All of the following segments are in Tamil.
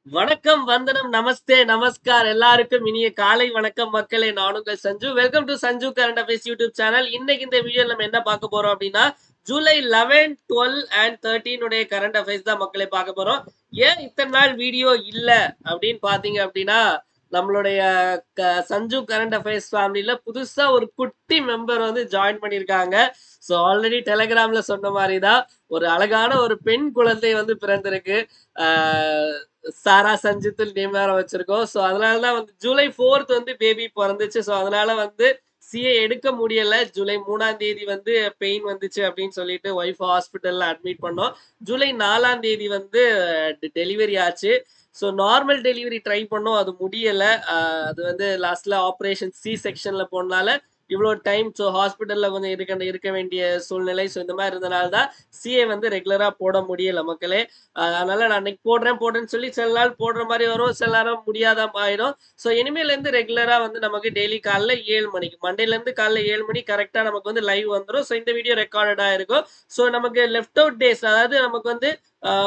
வணக்கம், வந்தனம், நமஸ்தே, நமஸ்கார் எல்லாருக்கும் இனிய காலை வணக்கம் மக்களே. நான் உங்கள் Sanju. Welcome to Sanju current affairs YouTube channel. இன்னைக்கு இந்த வீடியோல நம்ம என்ன பார்க்க போறோம் அப்படின்னா, ஜூலை 11, 12 அண்ட் 13 உடைய கரண்ட் அஃபேர்ஸ் தான் மக்களே பார்க்க போறோம். ஏன் இத்தனை நாள் வீடியோ இல்ல அப்படின்னு பாத்தீங்க அப்படின்னா, நம்மளுடைய சஞ்சு கரண்ட் அஃபேர்ஸ் ஃபேமிலில புதுசா ஒரு குட்டி மெம்பர் வந்து ஜாயின் பண்ணியிருக்காங்க. ஸோ ஆல்ரெடி டெலகிராம்ல சொன்ன மாதிரி தான் ஒரு அழகான ஒரு பெண் குழந்தை வந்து பிறந்திருக்கு. சாரா சஞ்சித்துல் நேம் வேற வச்சிருக்கோம். ஸோ அதனாலதான் வந்து ஜூலை 4th வந்து பேபி பிறந்துச்சு. ஸோ அதனால வந்து சிஏ எடுக்க முடியல. ஜூலை 3ஆம் தேதி வந்து பெயின் வந்துச்சு அப்படின்னு சொல்லிட்டு ஒய்ஃப் ஹாஸ்பிட்டல்ல அட்மிட் பண்ணோம். ஜூலை 4ஆம் தேதி வந்து டெலிவரி ஆச்சு. ஸோ நார்மல் டெலிவரி ட்ரை பண்ணோம், அது முடியல. அது வந்து லாஸ்ட்ல ஆப்ரேஷன் சி செக்ஷன்ல போனால இவ்வளோ டைம். ஸோ ஹாஸ்பிட்டல்ல கொஞ்சம் இருக்க வேண்டிய சூழ்நிலை. ஸோ இந்த மாதிரி இருந்தனால தான் சிஏ வந்து ரெகுலரா போட முடியல மக்களே. அதனால நான் அன்னைக்கு போடுறேன்னு சொல்லி சில நாள் போடுற மாதிரி வரும், சில நேரம் முடியாத ஆயிடும். ஸோ இனிமேல இருந்து ரெகுலரா வந்து நமக்கு டெய்லி காலைல 7 மணிக்கு, மண்டேல இருந்து காலைல 7 மணி கரெக்டா நமக்கு வந்து லைவ் வந்துடும். ஸோ இந்த வீடியோ ரெக்கார்டடா இருக்கும். ஸோ நமக்கு லெஃப்ட் அவுட் டேஸ், அதாவது நமக்கு வந்து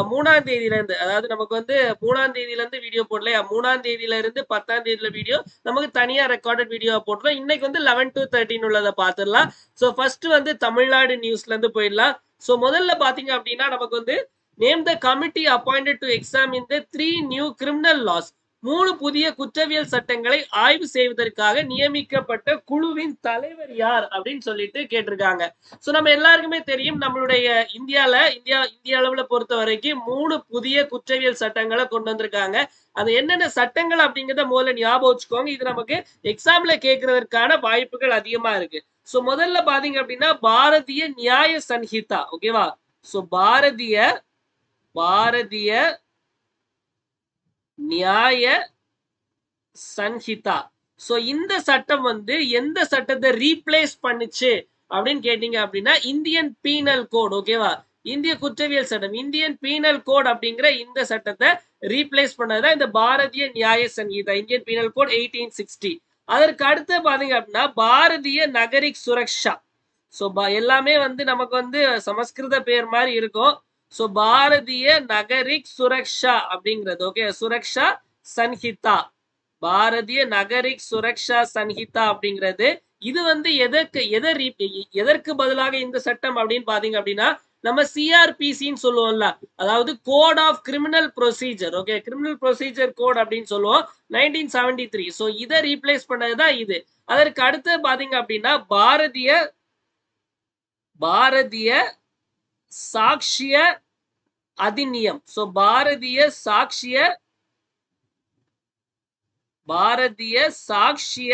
3ஆம் தேதியில இருந்து, அதாவது நமக்கு வந்து 3ஆம் தேதியில இருந்து வீடியோ போடலையா, 3ஆம் தேதியில இருந்து 10ஆம் தேதியில வீடியோ நமக்கு தனியா ரெக்கார்டட் வீடியோ போட்டுரும். இன்னைக்கு வந்து 11 to 13 உள்ளதை பார்த்துடலாம். ஸோ ஃபர்ஸ்ட் வந்து தமிழ்நாடு நியூஸ்ல இருந்து போயிடலாம். ஸோ முதல்ல பாத்தீங்க அப்படின்னா நமக்கு வந்து name the committee appointed to examine the 3 new criminal loss, 3 புதிய குற்றவியல் சட்டங்களை ஆய்வு செய்வதற்காக நியமிக்கப்பட்ட குழுவின் தலைவர் யார் அப்படின்னு சொல்லிட்டு கேட்டிருக்காங்க. சோ நம்ம எல்லாருக்குமே தெரியும், நம்மளுடைய இந்திய அளவுல பொறுத்த வரைக்கும் 3 புதிய குற்றவியல் சட்டங்களை கொண்டு வந்திருக்காங்க. அது என்னென்ன சட்டங்கள் அப்படிங்கறத முதல்ல ஞாபகம் வச்சுக்கோங்க. இது நமக்கு எக்ஸாம்ல கேட்கறதுக்கான வாய்ப்புகள் அதிகமா இருக்கு. சோ முதல்ல பாத்தீங்க அப்படின்னா பாரதிய நியாய சன்ஹிதா, ஓகேவா. சோ பாரதிய நியாய சன்ஹிதா. சோ இந்த சட்டம் வந்து எந்த சட்டத்தை ரீப்ளேஸ் பண்ணுச்சு அப்படின்னு கேட்டீங்க அப்படின்னா இந்தியன் பீனல் கோட், ஓகேவா. இந்திய குற்றவியல் சட்டம், இந்தியன் பீனல் கோட் அப்படிங்கிற இந்த சட்டத்தை ரீப்ளேஸ் பண்ணதுதான் இந்த பாரதிய நியாய சன்ஹிதா, இந்தியன் பீனல் கோட் 1860. அதற்கு அடுத்து பாத்தீங்க அப்படின்னா பாரதிய நகரிக் சுரக்ஷா. சோ எல்லாமே வந்து நமக்கு வந்து சமஸ்கிருத பேர் மாதிரி இருக்கும். சோ பாரதிய நகரிக் சுரக்ஷா அப்படிங்கிறது, ஓகே, சுரக்ஷா சன்ஹிதா, பாரதிய நகரிக் சுரக்ஷா சன்ஹிதா அப்படிங்கிறது. இது வந்து எதற்கு பதிலாக இந்த சட்டம் அப்படின்னு பாத்தீங்க அப்படின்னா நம்ம சிஆர்பிசின்னு சொல்லுவோம்ல, அதாவது code of criminal procedure, okay, criminal procedure code அப்படின்னு சொல்லுவோம், 1973. சோ இதை ரீப்ளேஸ் பண்ணதுதான் இது. அதற்கு அடுத்து பாத்தீங்க அப்படின்னா பாரதிய சாக்ஷிய அதிநியம். சோ பாரதிய சாக்ஷிய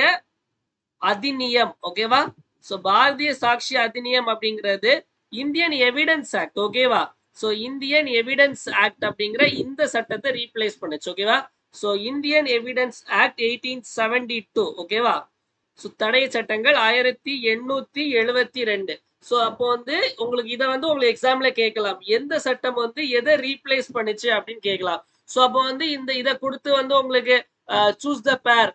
அதிநியம், ஓகேவா. சோ பாரதிய சாக்ஷிய அதிநியம் அப்படிங்கிறது இந்தியன் எவிடன்ஸ் ஆக்ட், ஓகேவா. சோ இந்தியன் எவிடன்ஸ் ஆக்ட் அப்படிங்கிற இந்த சட்டத்தை ரீப்ளேஸ் பண்ணுச்சு, ஓகேவா. சோ இந்தியன் எவிடன்ஸ் ஆக்ட் 1872, ஓகேவா. சோ தடை சட்டங்கள் 1872. சோ அப்போ வந்து உங்களுக்கு இதை வந்து உங்களுக்கு எக்ஸாம்ல கேட்கலாம், எந்த சட்டம் வந்து எதை ரீப்ளேஸ் பண்ணுச்சு அப்படின்னு கேட்கலாம். சோ அப்போ வந்து இதை கொடுத்து வந்து உங்களுக்கு choose the pair,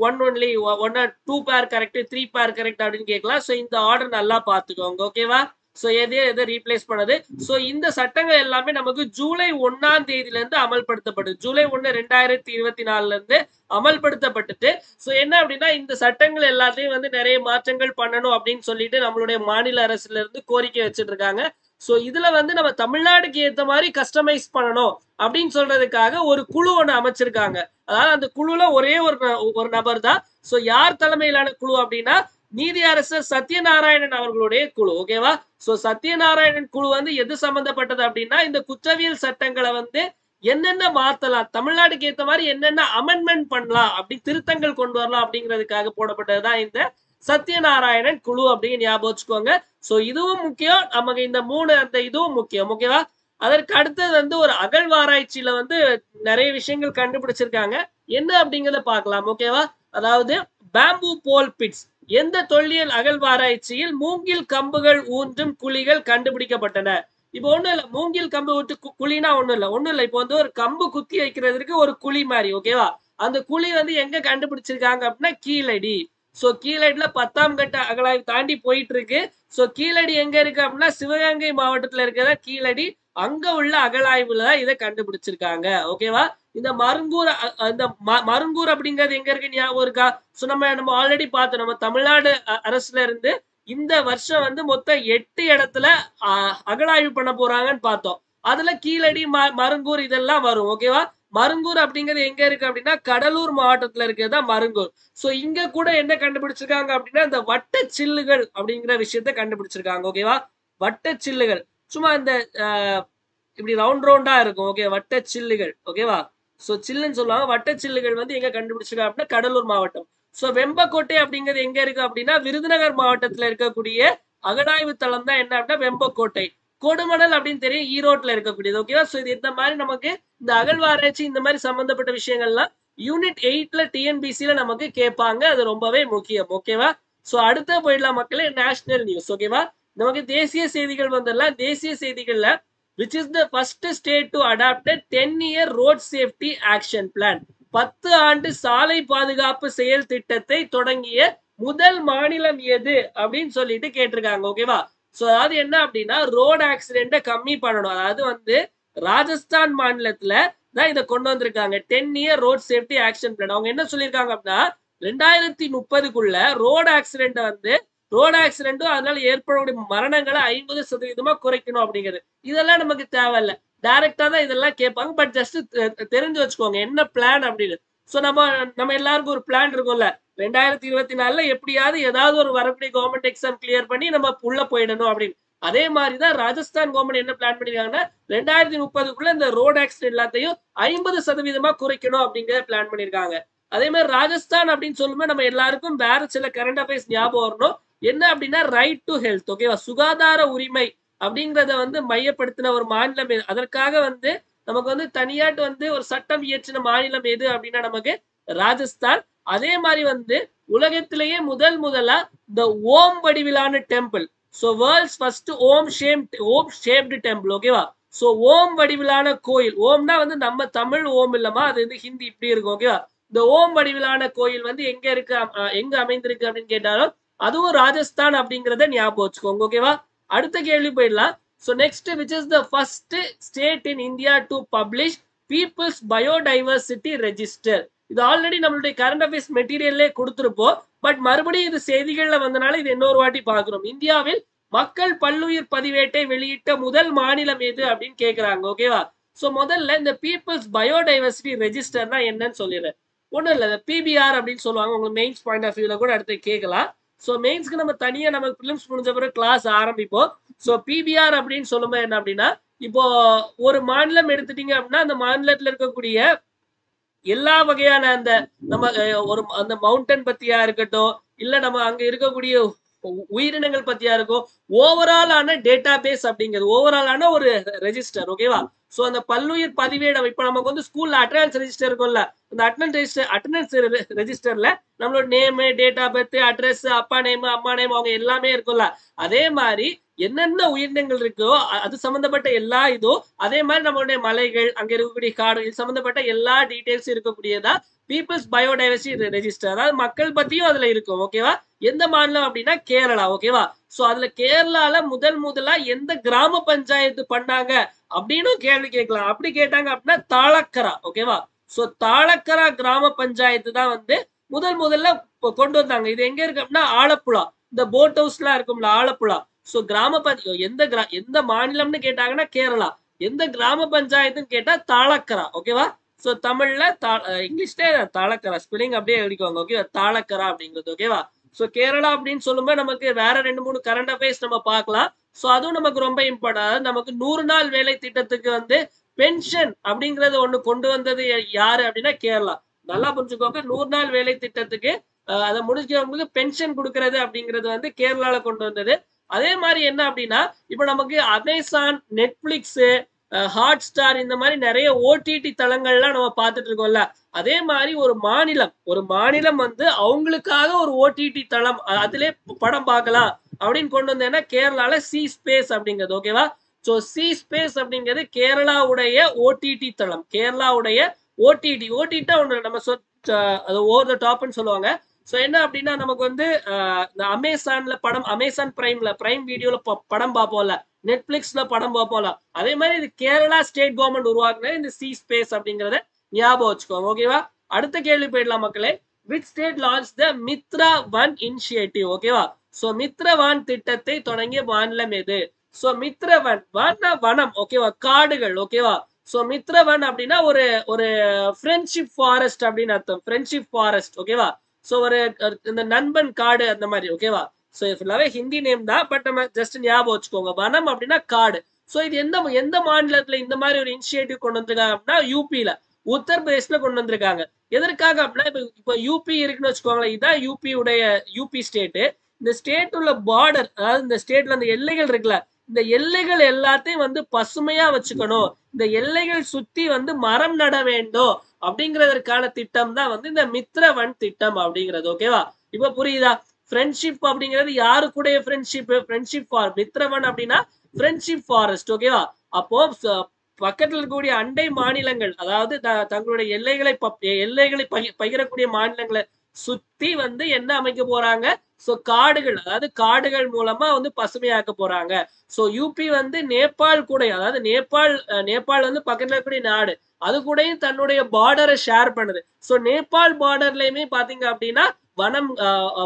one only one or two pair correct, three pair correct அப்படின்னு கேட்கலாம். சோ இந்த ஆர்டர் நல்லா பாத்துக்கோங்க, ஓகேவா. சோ எதை ரீப்ளேஸ் பண்ணது. சோ இந்த சட்டங்கள் எல்லாமே நமக்கு ஜூலை 1ஆம் தேதியில இருந்து அமல்படுத்தப்பட்டது. ஜூலை 1, 2024 இருந்து அமல்படுத்தப்பட்டுட்டு. சோ என்ன அப்படின்னா இந்த சட்டங்கள் எல்லாத்தையும் வந்து நிறைய மாற்றங்கள் பண்ணணும் அப்படின்னு சொல்லிட்டு நம்மளுடைய மாநில அரசுல இருந்து கோரிக்கை வச்சுட்டு இருக்காங்க. சோ இதுல வந்து நம்ம தமிழ்நாடுக்கு ஏத்த மாதிரி கஸ்டமைஸ் பண்ணணும் அப்படின்னு சொல்றதுக்காக ஒரு குழு ஒண்ணு அமைச்சிருக்காங்க. அதாவது அந்த குழுல ஒரே ஒரு நபர் தான். சோ யார் தலைமையிலான குழு அப்படின்னா நீதியரசர் சத்யநாராயணன் அவர்களுடைய குழு, ஓகேவா. சோ சத்யநாராயணன் குழு வந்து எது சம்பந்தப்பட்டது அப்படின்னா இந்த குற்றவியல் சட்டங்களை வந்து என்னென்ன மாத்தலாம், தமிழ்நாடுக்கு ஏத்த மாதிரி என்னென்ன அமெண்ட்மெண்ட் பண்ணலாம், அப்படி திருத்தங்கள் கொண்டு வரலாம் அப்படிங்கிறதுக்காக போடப்பட்டதுதான் இந்த சத்யநாராயணன் குழு அப்படின்னு ஞாபகம் வச்சுக்கோங்க. சோ இதுவும் முக்கியம், நமக்கு இந்த அந்த இதுவும் முக்கியம், ஓகேவா. அதற்கு அடுத்தது வந்து ஒரு அகழ்வாராய்ச்சியில வந்து நிறைய விஷயங்கள் கண்டுபிடிச்சிருக்காங்க, என்ன அப்படிங்கறத பார்க்கலாம், ஓகேவா. அதாவது பேம்பு போல் பிட்ஸ், எந்த தொல்லியல் அகழ்வாராய்ச்சியில் மூங்கில் கம்புகள் ஊன்றும் குழிகள் கண்டுபிடிக்கப்பட்டன. இப்போ ஒண்ணும் இல்ல, மூங்கில் கம்பு விட்டு குழினா ஒண்ணும் இல்ல. இப்போ வந்து ஒரு கம்பு குத்தி வைக்கிறதுக்கு ஒரு குழி மாதிரி, ஓகேவா. அந்த குழி வந்து எங்க கண்டுபிடிச்சிருக்காங்க அப்படின்னா கீழடி. சோ கீழடியில 10ஆம் கட்ட அகழாய்வு தாண்டி போயிட்டு இருக்கு. சோ கீழடி எங்க இருக்கு அப்படின்னா சிவகங்கை மாவட்டத்துல இருக்கிற கீழடி, அங்க உள்ள அகழாய்வுல இதை கண்டுபிடிச்சிருக்காங்க. ஓகேவா? இந்த மருங்கூர் இந்த மருங்கூர் அப்படிங்கிறது எங்க இருக்கு ஞாபகம் இருக்கா? சோ நம்ம ஆல்ரெடி பார்த்தோம். நம்ம தமிழ்நாடு அரசுல இருந்து இந்த வருஷம் வந்து மொத்தம் 8 இடத்துல அகழாய்வு பண்ண போறாங்கன்னு பார்த்தோம். அதுல கீழடி, மருங்கூர் இதெல்லாம் வரும். ஓகேவா? மருங்கூர் அப்படிங்கிறது எங்க இருக்கு அப்படின்னா கடலூர் மாவட்டத்துல இருக்கிறதா மருங்கூர். சோ இங்க கூட என்ன கண்டுபிடிச்சிருக்காங்க அப்படின்னா இந்த வட்ட சில்லுகள் அப்படிங்கிற விஷயத்த கண்டுபிடிச்சிருக்காங்க. ஓகேவா? வட்ட சில்லுகள் சும்மா இந்த இப்படி ரவுண்டா இருக்கும். ஓகே, வட்ட சில்லுகள். ஓகேவா? சோ சில்லுன்னு சொல்லுவாங்க. வட்ட சில்லுகள் வந்து எங்க கண்டுபிடிச்சிருக்காங்க அப்படின்னா கடலூர் மாவட்டம். சோ வெம்பக்கோட்டை அப்படிங்கிறது எங்க இருக்கு அப்படின்னா விருதுநகர் மாவட்டத்துல இருக்கக்கூடிய அகழாய்வு தளம் தான் என்ன அப்படின்னா வெம்பக்கோட்டை. கொடுமணல் அப்படின்னு தெரியும், ஈரோட்ல இருக்கக்கூடியது. ஓகேவா? சோ இது இந்த மாதிரி நமக்கு இந்த அகழ்வாராய்ச்சி இந்த மாதிரி சம்பந்தப்பட்ட விஷயங்கள்லாம் யூனிட் 8ல டிஎன்பிசில நமக்கு கேட்பாங்க. அது ரொம்பவே முக்கியம். ஓகேவா? சோ அடுத்த போயிடலாம் மக்களே, நேஷனல் நியூஸ். ஓகேவா? நமக்கு தேசிய செய்திகள் வந்துடலாம். தேசிய செய்திகள்ல which is the first state to adopt a 10-year road safety action plan. 10 ஆண்டு சாலை பாதுகாப்பு செயல் திட்டத்தை தொடங்கிய முதல் மாநிலம் எது அப்படின்னு சொல்லிட்டு கேட்டிருக்காங்க. ஓகேவா? சோ அதாவது என்ன அப்படின்னா ரோட் ஆக்சிடென்ட்டை கம்மி பண்ணணும். அதாவது வந்து ராஜஸ்தான் மாநிலத்துல தான் இதை கொண்டு வந்திருக்காங்க. 10-year road safety action plan. அவங்க என்ன சொல்லியிருக்காங்க அப்படின்னா 2030க்குள்ள ரோட் ஆக்சிடென்ட்டும் அதனால ஏற்படக்கூடிய மரணங்களை 50% குறைக்கணும் அப்படிங்கிறது. இதெல்லாம் நமக்கு தேவையில்ல. டைரக்டா தான் இதெல்லாம் கேட்பாங்க. பட் ஜஸ்ட் தெரிஞ்சு வச்சுக்கோங்க என்ன பிளான் அப்படின்னு. சோ நம்ம எல்லாருக்கும் ஒரு பிளான் இருக்கும்ல, 2024ல எப்படியாவது ஏதாவது ஒரு வரக்கூடிய கவர்மெண்ட் எக்ஸாம் கிளியர் பண்ணி நம்ம உள்ள போயிடணும் அப்படின்னு. அதே மாதிரிதான் ராஜஸ்தான் கவர்மெண்ட் என்ன பிளான் பண்ணிருக்காங்கன்னா 2030க்குள்ள இந்த ரோட் ஆக்சிடென்ட் எல்லாத்தையும் 50% குறைக்கணும் அப்படிங்கிற பிளான் பண்ணிருக்காங்க. அதே மாதிரி ராஜஸ்தான் அப்படின்னு சொல்லும்போது நம்ம எல்லாருக்கும் வேற சில கரண்ட் அஃபேர்ஸ் ஞாபகம் வரணும். என்ன அப்படின்னா ரைட் டு ஹெல்த். ஓகேவா? சுகாதார உரிமை அப்படிங்கறத வந்து மையப்படுத்தின ஒரு மாநிலம். அதற்காக வந்து நமக்கு வந்து தனியாட்டு வந்து ஒரு சட்டம் இயற்றின மாநிலம் எது அப்படின்னா நமக்கு ராஜஸ்தான். அதே மாதிரி வந்து உலகத்திலேயே முதலா இந்த ஓம் வடிவிலான டெம்பிள். சோ வேர்ல்ட்ஸ் ஃபர்ஸ்ட் ஓம் ஷேப்டு டெம்பிள். ஓகேவா? சோ ஓம் வடிவிலான கோயில். ஓம்னா வந்து நம்ம தமிழ் ஓம் இல்லமா, அது வந்து ஹிந்தி இப்படி இருக்கும். ஓகேவா? இந்த ஓம் வடிவிலான கோயில் வந்து எங்க இருக்கு, எங்க அமைந்திருக்கு அப்படின்னு கேட்டாலும் அதுவும் ராஜஸ்தான் அப்படிங்கறத ஞாபகம் வச்சுக்கோங்க. ஓகேவா? அடுத்த கேள்வி போயிடலாம். So next, which is the first state in India to publish People's Biodiversity Register? இது ஆல்ரெடி நம்மளுடைய கரண்ட் அஃபேர்ஸ் மெட்டீரியல்லே கொடுத்திருப்போம். பட் மறுபடியும் இது செய்திகள்ல வந்தனால இது இன்னொரு வாட்டி பார்க்கிறோம். இந்தியாவில் மக்கள் பல்லுயிர் பதிவேட்டை வெளியிட்ட முதல் மாநிலம் எது அப்படின்னு கேக்குறாங்க. ஓகேவா? சோ முதல்ல இந்த பீப்புள்ஸ் பயோடைவர்சிட்டி ரெஜிஸ்டர்னா என்னன்னு சொல்லிடுறேன். ஒண்ணும் இல்ல, பிபிஆர் அப்படின்னு சொல்லுவாங்க. உங்களுக்கு மெயின்ஸ் பாயிண்ட் ஆஃப் வியூல கூட அடுத்து கேட்கலாம். சோ மெயின்ஸ்க்கு நம்ம தனியா நம்ம பிலிம்ஸ் முடிஞ்ச பிறகு கிளாஸ் ஆரம்பிப்போம். சோ பிபிஆர் அப்படின்னு சொல்லும்போது என்ன அப்படின்னா இப்போ ஒரு மாநிலம் எடுத்துட்டீங்க அப்படின்னா அந்த மாநிலத்துல இருக்கக்கூடிய எல்லா வகையான அந்த நம்ம ஒரு அந்த மவுண்டன் பத்தியா இருக்கட்டும், இல்ல நம்ம அங்க இருக்கக்கூடிய உயிரினங்கள் பத்தியா இருக்கும், ஓவராலான டேட்டா பேஸ் அப்படிங்கிறது ஓவராலான ஒரு ரெஜிஸ்டர். ஓகேவா? சோ அந்த பல்லுயிர் பதிவேடு இப்ப நமக்கு வந்து ஸ்கூல்ல அட்டனன்ஸ் ரெஜிஸ்டர் இருக்கும்ல, அந்த அட்டனன்ஸ் ரெஜிஸ்டர்ல நம்மளோட name, date of birth, address, அப்பா நேம், அம்மா நேம் அவங்க எல்லாமே இருக்கும்ல. அதே மாதிரி என்னென்ன உயிரினங்கள் இருக்கோ அது சம்பந்தப்பட்ட எல்லா இதுவும், அதே மாதிரி நம்மளுடைய மலைகள், அங்க இருக்கக்கூடிய காடு, இது சம்பந்தப்பட்ட எல்லா டீடைல்ஸும் இருக்கக்கூடியதா பீப்புள்ஸ் பயோடைவர்சிட்டி ரெஜிஸ்டர். அதாவது மக்கள் பத்தியும் அதுல இருக்கும். ஓகேவா? எந்த மாநிலம் அப்படின்னா கேரளா. ஓகேவா? சோ அதுல கேரளால முதலா எந்த கிராம பஞ்சாயத்து பண்ணாங்க அப்படின்னு கேள்வி கேட்கலாம். அப்படி கேட்டாங்க அப்படின்னா தாளக்கரா. ஓகேவா? சோ தாளக்கரா கிராம பஞ்சாயத்து தான் வந்து முதல்ல கொண்டு வந்தாங்க. இது எங்க இருக்கு அப்படின்னா ஆலப்புழா. இந்த போட் ஹவுஸ் எல்லாம் இருக்கும்ல, ஆலப்புழா. சோ கிராம எந்த மாநிலம்னு கேட்டாங்கன்னா கேரளா. எந்த கிராம பஞ்சாயத்துன்னு கேட்டா தாளக்கரா. ஓகேவா? சோ தமிழ்ல இங்கிலீஷ்ல தாளக்கரா ஸ்பெல்லிங் அப்படியே எழுதிக்கோங்க. ஓகேவா? தாளக்கரா அப்படிங்கிறது. ஓகேவா? சோ கேரளா அப்படின்னு சொல்லும்போது நமக்கு வேற 2-3 கரண்ட் அஃபேர்ஸ் நம்ம பார்க்கலாம். சோ அதுவும் நமக்கு ரொம்ப இம்பார்ட்டன்ட். நமக்கு 100 நாள் வேலை திட்டத்துக்கு வந்து பென்ஷன் அப்படிங்கறது ஒண்ணு கொண்டு வந்தது யாரு அப்படின்னா கேரளா. நல்லா புரிஞ்சுக்கோங்க. 100 நாள் வேலை திட்டத்துக்கு அதை முடிஞ்சவங்களுக்கு பென்ஷன் கொடுக்கறது அப்படிங்கிறது வந்து கேரளால கொண்டு வந்தது. அதே மாதிரி என்ன அப்படின்னா இப்ப நமக்கு அமேசான், நெட்ஃபிளிக்ஸ், ஹாட் ஸ்டார் இந்த மாதிரி நிறைய ஓடிடி தளங்கள்லாம் நம்ம பார்த்துட்டு இருக்கோம்ல. அதே மாதிரி ஒரு மாநிலம் வந்து அவங்களுக்காக ஒரு ஓடிடி தளம் அதிலே படம் பார்க்கலாம் அப்படின்னு கொண்டு வந்தேன்னா கேரளால சி ஸ்பேஸ் அப்படிங்கிறது. ஓகேவா? சோ சி ஸ்பேஸ் அப்படிங்கிறது கேரளாவுடைய ஓடிடி தளம். கேரளாவுடைய ஓடிடி ஒன்று நம்ம அது ஓவர் த டாப்னு சொல்லுவாங்க. சோ என்ன அப்படின்னா நமக்கு வந்து இந்த அமேசான்ல படம், அமேசான் பிரைம் வீடியோல படம் பார்ப்போம்ல, நெட்ஃபிளிக்ஸ்ல படம் பார்ப்போம்ல, அதே மாதிரி இது கேரளா ஸ்டேட் கவர்மெண்ட் உருவாக்குன இந்த சி ஸ்பேஸ் அப்படிங்கறத ஞாபகம் வச்சுக்கோங்க. ஓகேவா? அடுத்த கேள்வி போயிடலாம் மக்களே. Which state launch the Mitravan initiative? ஓகேவா? சோ மித்ரவான் திட்டத்தை தொடங்கிய மாநிலம் எது? சோ மித்ரவன், வனம், ஓகேவா? காடுகள், ஓகேவா? சோ மித்ரவன் அப்படின்னா ஒரு ஒரு ஃப்ரெண்ட்ஷிப் ஃபாரஸ்ட் அப்படின்னு அர்த்தம். ஃப்ரெண்ட்ஷிப் ஃபாரஸ்ட், ஓகேவா? சோ ஒரு இந்த நண்பன் காடு அந்த மாதிரி, ஓகேவா? சோ ஃபுல்லாவே ஹிந்தி நேம் தான், பட் நம்ம ஜஸ்ட் ஞாபகம் வச்சுக்கோங்க. வனம் அப்படின்னா காடு. சோ இது எந்த எந்த மாநிலத்துல இந்த மாதிரி ஒரு இனிஷியேட்டிவ் கொண்டு வந்திருக்காங்க அப்படின்னா யூபியில, உத்தரப்பிரதேஷ்ல கொண்டு வந்திருக்காங்க. எதற்காக அப்படின்னா இப்ப யூபி இருக்குன்னு வச்சுக்கோங்களேன், இதான் யூபி உடைய யூபி ஸ்டேட். இந்த ஸ்டேட் உள்ள பார்டர், அதாவது இந்த ஸ்டேட்ல அந்த எல்லைகள் இருக்குல்ல, இந்த எல்லைகள் எல்லாத்தையும் வந்து பசுமையா வச்சுக்கணும், இந்த எல்லைகள் சுத்தி வந்து மரம் நட வேண்டும் அப்படிங்கிறதற்கான திட்டம் தான் வந்து இந்த மித்ரவன் திட்டம் அப்படிங்கிறது. ஓகேவா? இப்ப புரியுதா? ஃப்ரெண்ட்ஷிப் அப்படிங்கிறது யாரு கூட ஃப்ரெண்ட்ஷிப்? ஃப்ரெண்ட்ஷிப் ஃபார் மித்ரவன் அப்படின்னா ஃப்ரெண்ட்ஷிப் ஃபாரஸ்ட். ஓகேவா? அப்போ பக்கத்தில் இருக்கக்கூடிய அண்டை மாநிலங்கள், அதாவது தங்களுடைய எல்லைகளை பகிரக்கூடிய மாநிலங்களை சுத்தி வந்து என்ன அமைக்க போறாங்க? சோ காடுகள், அதாவது காடுகள் மூலமா வந்து பசுமையாக்க போறாங்க. சோ யூபி வந்து நேபாள் கூட, அதாவது நேபாள் வந்து பக்கத்துல இருக்கக்கூடிய நாடு, அது கூடயும் தன்னுடைய பார்டரை ஷேர் பண்ணுது. சோ நேபாள் பார்டர்லயுமே பாத்தீங்க அப்படின்னா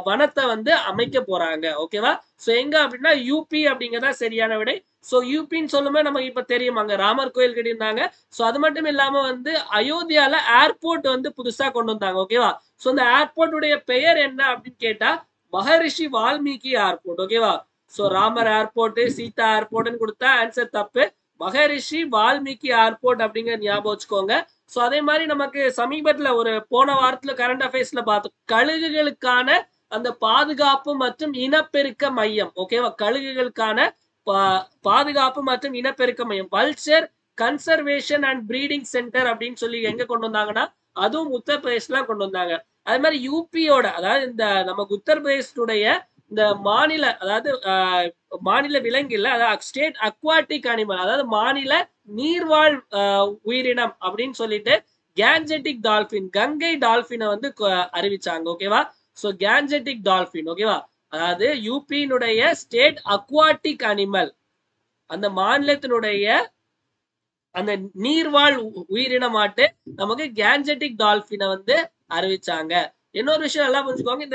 வனத்தை வந்து அமைக்க போறாங்க. ஓகேவா? சோ எங்க அப்படின்னா யூபி அப்படிங்கறதா சரியான விடை. சோ யூபின்னு சொல்லும்போது நமக்கு இப்ப தெரியும், அங்க ராமர் கோயில் கட்டியிருந்தாங்க. சோ அது மட்டும் இல்லாம வந்து அயோத்தியால ஏர்போர்ட் வந்து புதுசா கொண்டு வந்தாங்க. ஓகேவா? சோ இந்த ஏர்போர்ட் உடைய பெயர் என்ன அப்படின்னு கேட்டா மகரிஷி வால்மீகி ஏர்போர்ட். ஓகேவா? சோ ராமர் ஏர்போர்ட், சீதா ஏர்போர்ட்னு கொடுத்தா ஆன்சர் தப்பு. மகரிஷி வால்மீகி ஏர்போர்ட் அப்படிங்கிற ஞாபகம் வச்சுக்கோங்க. சோ அதே மாதிரி நமக்கு சமீபத்துல ஒரு போன வாரத்துல கரண்ட் அஃபேர்ஸ்ல பார்த்தோம், கழுகுகளுக்கான அந்த பாதுகாப்பு மற்றும் இனப்பெருக்க மையம். ஓகேவா? கழுகுகளுக்கான பாதுகாப்பு மற்றும் இனப்பெருக்க மையம், vulture conservation and breeding centre அப்படின்னு சொல்லி எங்க கொண்டு வந்தாங்கன்னா அதுவும் உத்தரப்பிரதேஷ்ல கொண்டு வந்தாங்க. அதே மாதிரி யூபியோட, அதாவது இந்த நமக்கு உத்தரப்பிரதேசத்துடைய இந்த மாநில, அதாவது மாநில விலங்கு இல்ல, அதாவது ஸ்டேட் அக்வாட்டிக் அனிமல், அதாவது மாநில நீர்வாழ் உயிரினம் அப்படின்னு சொல்லிட்டு கேஞ்செட்டிக் டால்பின், கங்கை டால்பினை வந்து அறிவிச்சாங்க. ஓகேவா? சோ கேஞ்செட்டிக் டால்பின், ஓகேவா? அதாவது யூபியினுடைய ஸ்டேட் அக்வாட்டிக் அனிமல், அந்த மாநிலத்தினுடைய அந்த நீர்வாழ் உயிரினமாட்டு நமக்கு கேஞ்செட்டிக் டால்பினை வந்து அறிவிச்சாங்க. இன்னொரு விஷயம் நல்லா புரிஞ்சுக்கோங்க,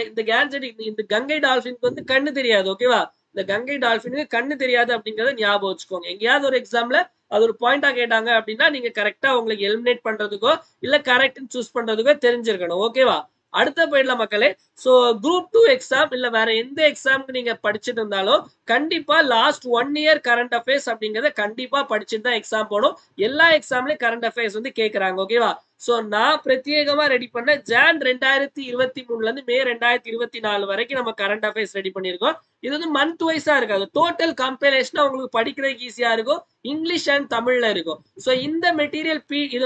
இந்த கேஞ்செட்டிக், இந்த கங்கை டால்பினுக்கு வந்து கண்ணு தெரியாது. ஓகேவா? இந்த கங்கை டால்பினுக்கு கண்ணு தெரியாது அப்படிங்கறத ஞாபகம் வச்சுக்கோங்க. எங்கேயாவது ஒரு எக்ஸாம்ல அது ஒரு பாயிண்டா கேட்டாங்க அப்படின்னா நீங்க கரெக்டா உங்களுக்கு எலிமினேட் பண்றதுக்கோ இல்ல கரெக்ட் சூஸ் பண்றதுக்கோ தெரிஞ்சிருக்கணும். ஓகேவா? அடுத்த போயிடலாம் மக்களே. சோ குரூப் 2 எக்ஸாம் இல்ல வேற எந்த எக்ஸாமுக்கு நீங்க படிச்சுட்டு இருந்தாலும் கண்டிப்பா லாஸ்ட் 1 இயர் கரண்ட் அஃபேர்ஸ் அப்படிங்கறத கண்டிப்பா படிச்சுட்டு தான் எக்ஸாம் போகணும். எல்லா எக்ஸாம்லயும் கரண்ட் அஃபேர்ஸ் வந்து கேக்குறாங்க. ஓகேவா? சோ நான் பிரத்யேகமா ரெடி பண்ண ஜான் 2023ல இருந்து மே 2024 வரைக்கும் நம்ம கரண்ட் அஃபேர்ஸ் ரெடி பண்ணிருக்கோம். இது வந்து மந்த் வைஸா இருக்காது, டோட்டல் கம்பைலேஷனா உங்களுக்கு படிக்கிறதுக்கு ஈஸியா இருக்கும். இங்கிலீஷ் அண்ட் தமிழ்ல இருக்கும். சோ இந்த மெட்டீரியல்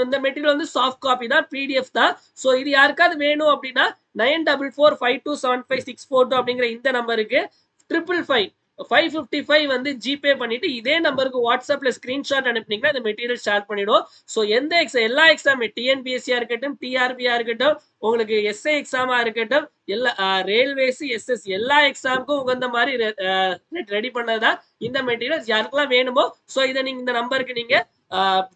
இந்த மெட்டீரியல் வந்து சாஃப்ட் காப்பி தான், பிடிஎஃப் தான். சோ இது யாருக்காவது வேணும் அப்படின்னா 9445275642 அப்படிங்கிற இந்த நம்பருக்கு 555 வந்து ஜிபே பண்ணிட்டு இதே நம்பருக்கு வாட்ஸ்அப்ல ஸ்கிரீன்ஷாட் அனுப்புனீங்கன்னா இந்த மெட்டீரியல் ஷேர் பண்ணிடுவோம். சோ எல்லா எக்ஸாம், டிஎன்பிஎஸ்சியா இருக்கட்டும், டிஆர்பியா இருக்கட்டும், உங்களுக்கு எஸ்ஐ எக்ஸாமா இருக்கட்டும், எல்லா ரயில்வேஸ், எஸ்எஸ் எல்லா எக்ஸாமுக்கும் உகந்த மாதிரி ரெடி பண்ணதுதான் இந்த மெட்டீரியல்ஸ். யாருக்கெல்லாம் வேணுமோ சோ இதை நீங்க இந்த நம்பருக்கு நீங்க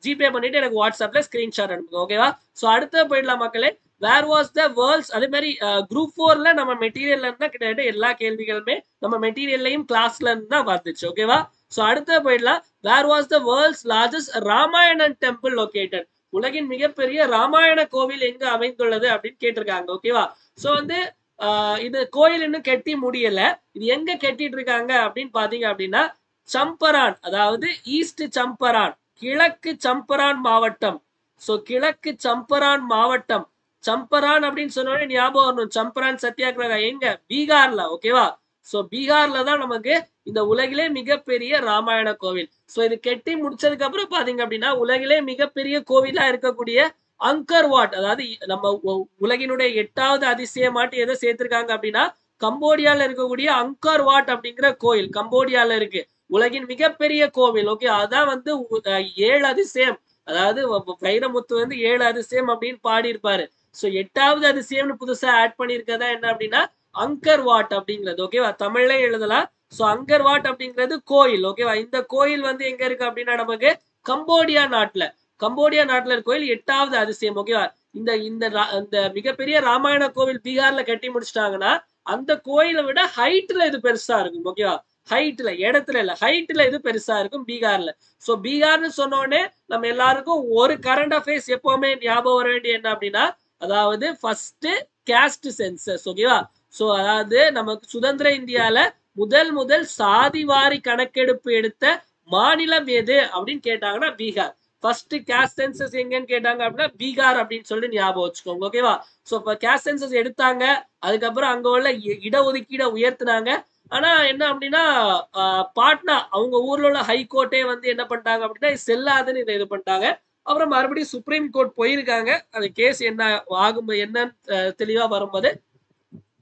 ஜிபே பண்ணிட்டு எனக்கு வாட்ஸ்அப்ல ஸ்கிரீன்ஷாட் அனுப்புங்க. ஓகேவா? சோ அடுத்த போயிடலாம் மக்களே. வேர் வாஸ் த வேர்ல்ட்ஸ், அதே மாதிரி குரூப் 4ல நம்ம மெட்டீரியல்ல இருந்தா கிட்டத்தட்ட எல்லா கேள்விகளுமே நம்ம மெட்டீரியல்லையும் கிளாஸ்ல இருந்து தான் வந்துச்சு. ஓகேவா? சோ அடுத்த போயிடலாம். Where was the world's largest Ramayana temple located, உலகின் மிகப்பெரிய ராமாயண கோவில் எங்க அமைந்துள்ளது அப்படின்னு கேட்டிருக்காங்க. ஓகேவா? சோ வந்து இது கோயில் இன்னும் கட்டி முடியல, இது எங்க கட்டிட்டு இருக்காங்க அப்படின்னு பாத்தீங்க அப்படின்னா சம்பரான், அதாவது ஈஸ்ட் சம்பரான், கிழக்கு சம்பரான் மாவட்டம். சோ கிழக்கு சம்பரான் மாவட்டம், சம்பரான் அப்படின்னு சொன்னோடனே ஞாபகம் வரணும் சம்பரான் சத்தியாகிரகா எங்க? பீகார்ல. ஓகேவா? சோ பீகார்ல தான் நமக்கு இந்த உலகிலே மிகப்பெரிய ராமாயண கோவில். சோ இது கெட்டி முடிச்சதுக்கு அப்புறம் பாத்தீங்க அப்படின்னா உலகிலே மிகப்பெரிய கோவிலா இருக்கக்கூடிய அங்கர் வாட், அதாவது நம்ம உலகினுடைய 8வது அதிசயமாட்டு எதை சேர்த்திருக்காங்க அப்படின்னா கம்போடியால இருக்கக்கூடிய அங்கர் வாட் அப்படிங்கிற கோயில் கம்போடியால இருக்கு, உலகின் மிகப்பெரிய கோவில். ஓகே, அதான் வந்து 7 அதிசயம், அதாவது வைரமுத்து வந்து 7 அதிசயம் அப்படின்னு பாடி இருப்பாரு. சோ 8வது அதிசயம்னு புதுசா ஆட் பண்ணிருக்கதா என்ன அப்படின்னா அங்கர் வாட் அப்படிங்கிறது. ஓகேவா? தமிழ்ல எழுதலாம். சோ அங்கர் வாட் அப்படிங்கிறது கோயில். ஓகேவா? இந்த கோயில் வந்து எங்க இருக்கு அப்படின்னா நமக்கு கம்போடியா நாட்டுல இருக்க கோயில் 8வது அதிசயம். ஓகேவா? இந்த இந்த இந்த மிகப்பெரிய ராமாயண கோவில் பீகார்ல கட்டி முடிச்சிட்டாங்கன்னா அந்த கோயிலை விட ஹைட்ல இது பெருசா இருக்கும். ஓகேவா? ஹைட்ல, இடத்துல இல்ல, ஹைட்ல இது பெருசா இருக்கும் பீகார்ல. சோ பீகார்னு சொன்ன உடனே நம்ம எல்லாருக்கும் ஒரு கரண்ட் அஃபேர்ஸ் எப்பவுமே ஞாபகம் வர வேண்டிய என்ன அப்படின்னா, அதாவது ஃபர்ஸ்ட் காஸ்ட் சென்சஸ். ஓகேவா? சோ அதாவது நமக்கு சுதந்திர இந்தியால முதல் சாதிவாரி கணக்கெடுப்பு எடுத்த மாநிலம் எது அப்படின்னு கேட்டாங்கன்னா பீகார். ஃபர்ஸ்ட் காஸ்ட் சென்சஸ் எங்கன்னு கேட்டாங்க அப்படின்னா பீகார் அப்படின்னு சொல்லிட்டு ஞாபகம் வச்சுக்கோங்க. ஓகேவா? சோ இப்ப காஸ்ட் சென்சஸ் எடுத்தாங்க. அதுக்கப்புறம் அங்க உள்ள இடஒதுக்கீட உயர்த்தினாங்க. ஆனா என்ன அப்படின்னா பாட்னா அவங்க ஊர்ல உள்ள ஹைகோர்ட்டே வந்து என்ன பண்ணிட்டாங்க அப்படின்னா செல்லாதுன்னு இதை இது பண்ணிட்டாங்க. அப்புறம் மறுபடியும் சுப்ரீம் கோர்ட் போயிருக்காங்க. அந்த கேஸ் என்ன ஆகும் என்னன்னு தெளிவா வரும்போது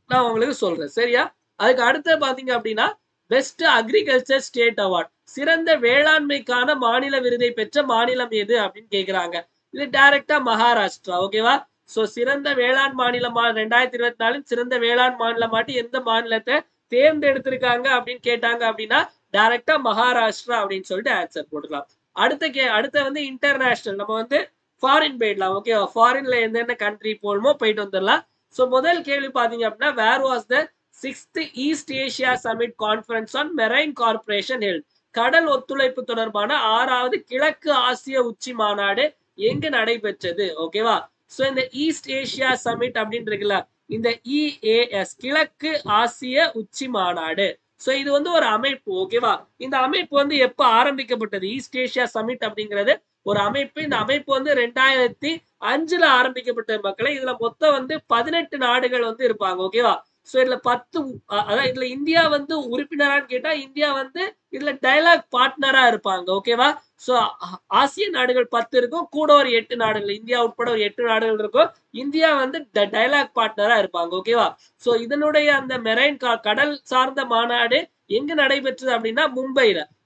நான் உங்களுக்கு சொல்றேன். சரியா? அதுக்கு அடுத்து பாத்தீங்க அப்படின்னா பெஸ்ட் அக்ரிகல்ச்சர் ஸ்டேட் அவார்ட், சிறந்த வேளாண்மைக்கான மாநில விருதை பெற்ற மாநிலம் எது அப்படின்னு கேக்குறாங்க. இது டைரக்டா மகாராஷ்டிரா. ஓகேவா? சோ சிறந்த வேளாண் மாநிலமா 2024 சிறந்த வேளாண் மாநிலமாட்டி எந்த மாநிலத்தை தேர்ந்தெடுத்திருக்காங்க அப்படின்னு கேட்டாங்க அப்படின்னா டைரக்டா மகாராஷ்டிரா அப்படின்னு சொல்லிட்டு ஆன்சர் போட்டுக்கலாம். அடுத்த வந்து இன்டர்நேஷனல், நம்ம வந்து ஃபாரின் போயிடலாம். ஓகேவா? ஃபாரின்ல எந்தெந்த கண்ட்ரி போகணுமோ போயிட்டு வந்துடலாம். சோ முதல் கேள்வி பாத்தீங்க அப்படின்னா where was the 6th East Asia summit conference on marine corporation held, கடல் ஒத்துழைப்பு தொடர்பான 6வது கிழக்கு ஆசிய உச்சி மாநாடு எங்கு நடைபெற்றது? ஓகேவா? சோ இந்த ஈஸ்ட் ஏசியா சமிட் அப்படின்னு இருக்குல்ல, இந்த EAS கிழக்கு ஆசிய உச்சி மாநாடு. சோ இது வந்து ஒரு அமைப்பு. ஓகேவா? இந்த அமைப்பு வந்து எப்ப ஆரம்பிக்கப்பட்டது? ஈஸ்ட் ஏசியா சமிட் அப்படிங்கிறது ஒரு அமைப்பு. இந்த அமைப்பு வந்து 2005ல ஆரம்பிக்கப்பட்ட மக்களை. இதுல மொத்தம் வந்து 18 நாடுகள் வந்து இருப்பாங்க. ஓகேவா? சோ இதுல 10 அதாவது இதுல இந்தியா வந்து உறுப்பினரான்னு கேட்டா இந்தியா வந்து இதுல டயலாக் பார்ட்னரா இருப்பாங்க. ஓகேவா? சோ ஆசிய நாடுகள் 10 இருக்கும், கூட ஒரு 8 நாடுகள், இந்தியா உட்பட ஒரு 8 நாடுகள் இருக்கும். இந்தியா வந்து டயலாக் பார்ட்னரா இருப்பாங்க. ஓகேவா? சோ இதனுடைய அந்த மெரைன் கடல் சார்ந்த மாநாடு எங்க நடைபெற்றது அப்படின்னா